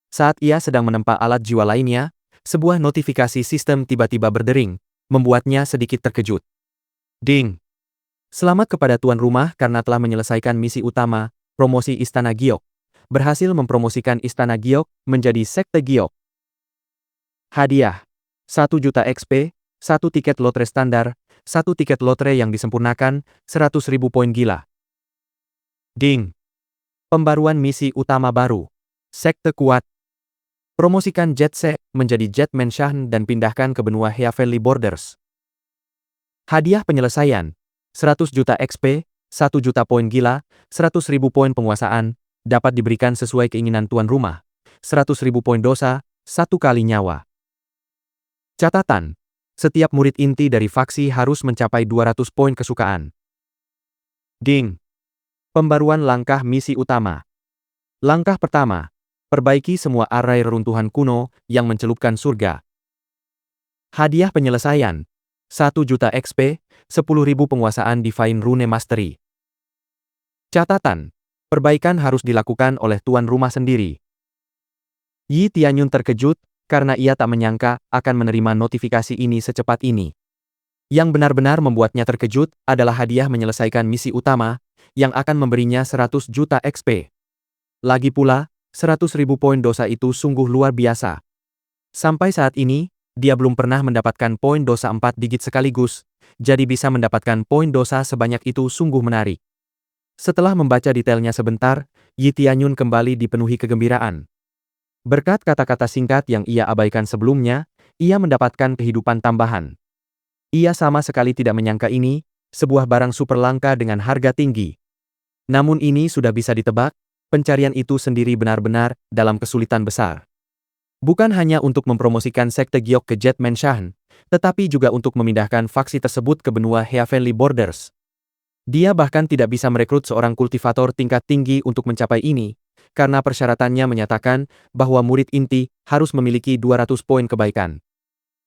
Saat ia sedang menempa alat jiwa lainnya, sebuah notifikasi sistem tiba-tiba berdering, membuatnya sedikit terkejut. Ding! Selamat kepada tuan rumah karena telah menyelesaikan misi utama, promosi Istana Giok. Berhasil mempromosikan Istana Giok menjadi sekte Giok. Hadiah. 1 juta XP, 1 tiket lotre standar, 1 tiket lotre yang disempurnakan, 100.000 poin gila. Ding. Pembaruan misi utama baru. Sekte kuat. Promosikan Jetse menjadi Jet Menshan dan pindahkan ke benua Heavenly Borders. Hadiah penyelesaian. 100 juta XP, 1 juta poin gila, 100.000 poin penguasaan, dapat diberikan sesuai keinginan tuan rumah. 100.000 poin dosa, 1 kali nyawa. Catatan, Setiap murid inti dari faksi harus mencapai 200 poin kesukaan. Ding. Pembaruan langkah misi utama. Langkah pertama. Perbaiki semua array reruntuhan kuno yang mencelupkan surga. Hadiah penyelesaian. 1 juta XP, 10.000 penguasaan Divine Rune Mastery. Catatan. Perbaikan harus dilakukan oleh tuan rumah sendiri. Yi Tianyun terkejut, karena ia tak menyangka akan menerima notifikasi ini secepat ini. Yang benar-benar membuatnya terkejut adalah hadiah menyelesaikan misi utama, yang akan memberinya 100 juta XP. Lagi pula, 100.000 poin dosa itu sungguh luar biasa. Sampai saat ini, dia belum pernah mendapatkan poin dosa 4 digit sekaligus, jadi bisa mendapatkan poin dosa sebanyak itu sungguh menarik. Setelah membaca detailnya sebentar, Yi Tianyun kembali dipenuhi kegembiraan. Berkat kata-kata singkat yang ia abaikan sebelumnya, ia mendapatkan kehidupan tambahan. Ia sama sekali tidak menyangka ini, sebuah barang super langka dengan harga tinggi. Namun ini sudah bisa ditebak, pencarian itu sendiri benar-benar dalam kesulitan besar. Bukan hanya untuk mempromosikan sekte Giok ke Jetman Shahan, tetapi juga untuk memindahkan faksi tersebut ke benua Heavenly Borders. Dia bahkan tidak bisa merekrut seorang kultivator tingkat tinggi untuk mencapai ini, karena persyaratannya menyatakan bahwa murid inti harus memiliki 200 poin kebaikan.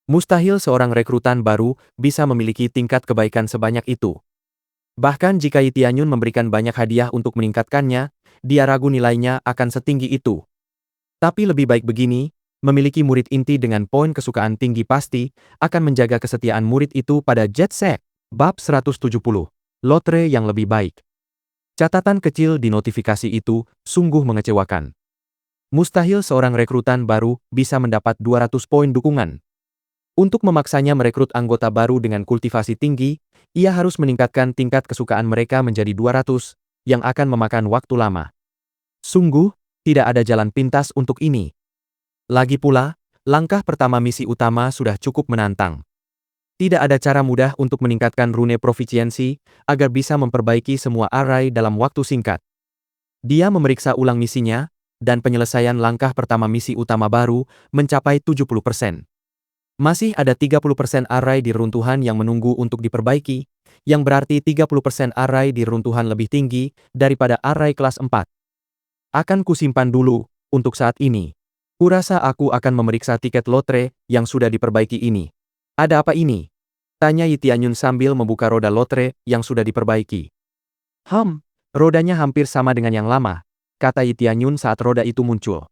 Mustahil seorang rekrutan baru bisa memiliki tingkat kebaikan sebanyak itu. Bahkan jika Yi Tianyun memberikan banyak hadiah untuk meningkatkannya, dia ragu nilainya akan setinggi itu. Tapi lebih baik begini, memiliki murid inti dengan poin kesukaan tinggi pasti akan menjaga kesetiaan murid itu pada Jetsek. Bab 170. Lotre yang lebih baik. Catatan kecil di notifikasi itu sungguh mengecewakan. Mustahil seorang rekrutan baru bisa mendapat 200 poin dukungan. Untuk memaksanya merekrut anggota baru dengan kultivasi tinggi, ia harus meningkatkan tingkat kesukaan mereka menjadi 200, yang akan memakan waktu lama. Sungguh, tidak ada jalan pintas untuk ini. Lagi pula, langkah pertama misi utama sudah cukup menantang. Tidak ada cara mudah untuk meningkatkan rune proficiency agar bisa memperbaiki semua array dalam waktu singkat. Dia memeriksa ulang misinya, dan penyelesaian langkah pertama misi utama baru mencapai 70%. Masih ada 30% array di reruntuhan yang menunggu untuk diperbaiki, yang berarti 30% array di reruntuhan lebih tinggi daripada array kelas 4. Akan kusimpan dulu, untuk saat ini. Kurasa aku akan memeriksa tiket lotre yang sudah diperbaiki ini. Ada apa ini? Tanya Yi Tianyun sambil membuka roda lotre yang sudah diperbaiki. Rodanya hampir sama dengan yang lama, kata Yi Tianyun saat roda itu muncul.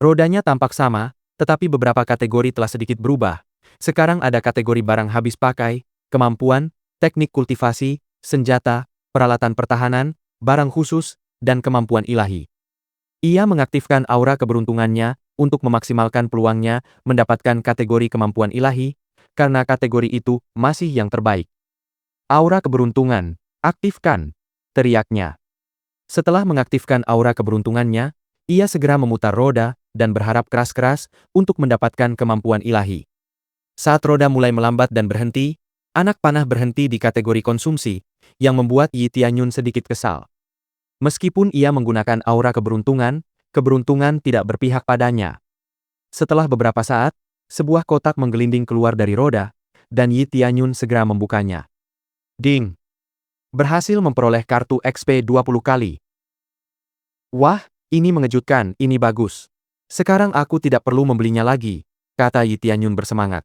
Rodanya tampak sama, tetapi beberapa kategori telah sedikit berubah. Sekarang ada kategori barang habis pakai, kemampuan, teknik kultivasi, senjata, peralatan pertahanan, barang khusus, dan kemampuan ilahi. Ia mengaktifkan aura keberuntungannya untuk memaksimalkan peluangnya mendapatkan kategori kemampuan ilahi, karena kategori itu masih yang terbaik. Aura keberuntungan, aktifkan, teriaknya. Setelah mengaktifkan aura keberuntungannya, ia segera memutar roda dan berharap keras-keras untuk mendapatkan kemampuan ilahi. Saat roda mulai melambat dan berhenti, anak panah berhenti di kategori konsumsi, yang membuat Yi Tianyun sedikit kesal. Meskipun ia menggunakan aura keberuntungan tidak berpihak padanya. Setelah beberapa saat, sebuah kotak menggelinding keluar dari roda, dan Yi Tianyun segera membukanya. Ding! Berhasil memperoleh kartu XP 20 kali. Wah, ini mengejutkan, ini bagus. Sekarang aku tidak perlu membelinya lagi, kata Yi Tianyun bersemangat.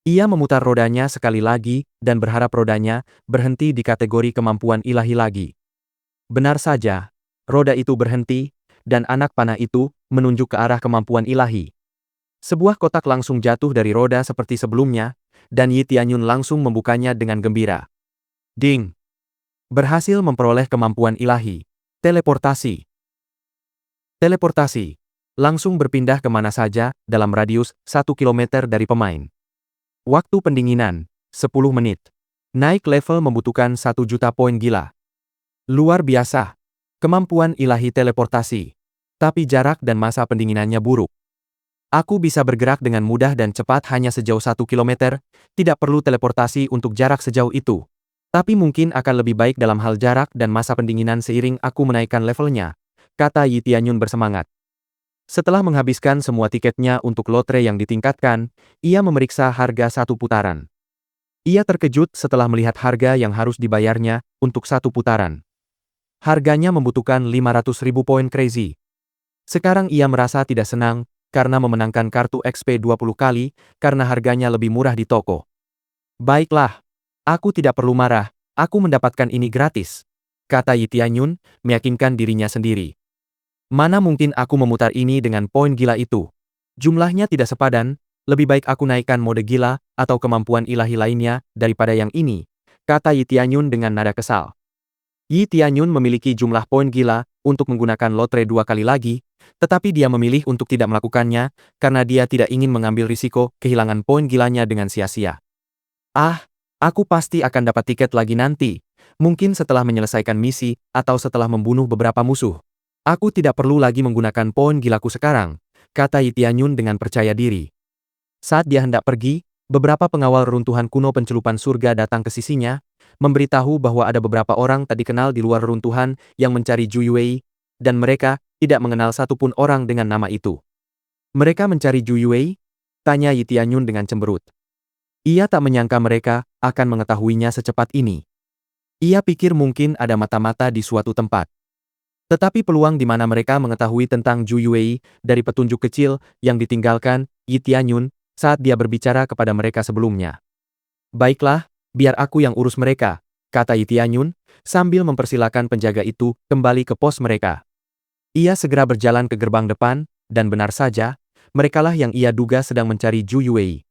Ia memutar rodanya sekali lagi, dan berharap rodanya berhenti di kategori kemampuan ilahi lagi. Benar saja, roda itu berhenti, dan anak panah itu menunjuk ke arah kemampuan ilahi. Sebuah kotak langsung jatuh dari roda seperti sebelumnya, dan Yi Tianyun langsung membukanya dengan gembira. Ding! Berhasil memperoleh kemampuan ilahi. Teleportasi. Teleportasi. Langsung berpindah kemana saja, dalam radius 1 km dari pemain. Waktu pendinginan, 10 menit. Naik level membutuhkan 1 juta poin gila. Luar biasa. Kemampuan ilahi teleportasi. Tapi jarak dan masa pendinginannya buruk. Aku bisa bergerak dengan mudah dan cepat hanya sejauh 1 km, tidak perlu teleportasi untuk jarak sejauh itu. Tapi mungkin akan lebih baik dalam hal jarak dan masa pendinginan seiring aku menaikkan levelnya, kata Yi Tianyun bersemangat. Setelah menghabiskan semua tiketnya untuk lotre yang ditingkatkan, ia memeriksa harga satu putaran. Ia terkejut setelah melihat harga yang harus dibayarnya untuk satu putaran. Harganya membutuhkan 500.000 poin crazy. Sekarang ia merasa tidak senang karena memenangkan kartu XP 20 kali karena harganya lebih murah di toko. Baiklah, aku tidak perlu marah, aku mendapatkan ini gratis, kata Yi Tianyun, meyakinkan dirinya sendiri. Mana mungkin aku memutar ini dengan poin gila itu? Jumlahnya tidak sepadan, lebih baik aku naikkan mode gila atau kemampuan ilahi lainnya daripada yang ini, kata Yi Tianyun dengan nada kesal. Yi Tianyun memiliki jumlah poin gila untuk menggunakan lotre 2 kali lagi, tetapi dia memilih untuk tidak melakukannya karena dia tidak ingin mengambil risiko kehilangan poin gilanya dengan sia-sia. Ah, aku pasti akan dapat tiket lagi nanti, mungkin setelah menyelesaikan misi atau setelah membunuh beberapa musuh. Aku tidak perlu lagi menggunakan poin gilaku sekarang, kata Yi Tianyun dengan percaya diri. Saat dia hendak pergi, beberapa pengawal reruntuhan kuno pencelupan surga datang ke sisinya, memberitahu bahwa ada beberapa orang tak dikenal di luar reruntuhan yang mencari Zhu Yuwei, dan mereka tidak mengenal satupun orang dengan nama itu. Mereka mencari Zhu Yuwei? Tanya Yi Tianyun dengan cemberut. Ia tak menyangka mereka akan mengetahuinya secepat ini. Ia pikir mungkin ada mata-mata di suatu tempat. Tetapi peluang di mana mereka mengetahui tentang Zhu Yuwei dari petunjuk kecil yang ditinggalkan Yi Tianyun saat dia berbicara kepada mereka sebelumnya. Baiklah, biar aku yang urus mereka, kata Yi Tianyun, sambil mempersilakan penjaga itu kembali ke pos mereka. Ia segera berjalan ke gerbang depan, dan benar saja, merekalah yang ia duga sedang mencari Zhu Yuwei.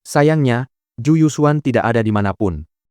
Sayangnya, Zhu Yusuan tidak ada di manapun.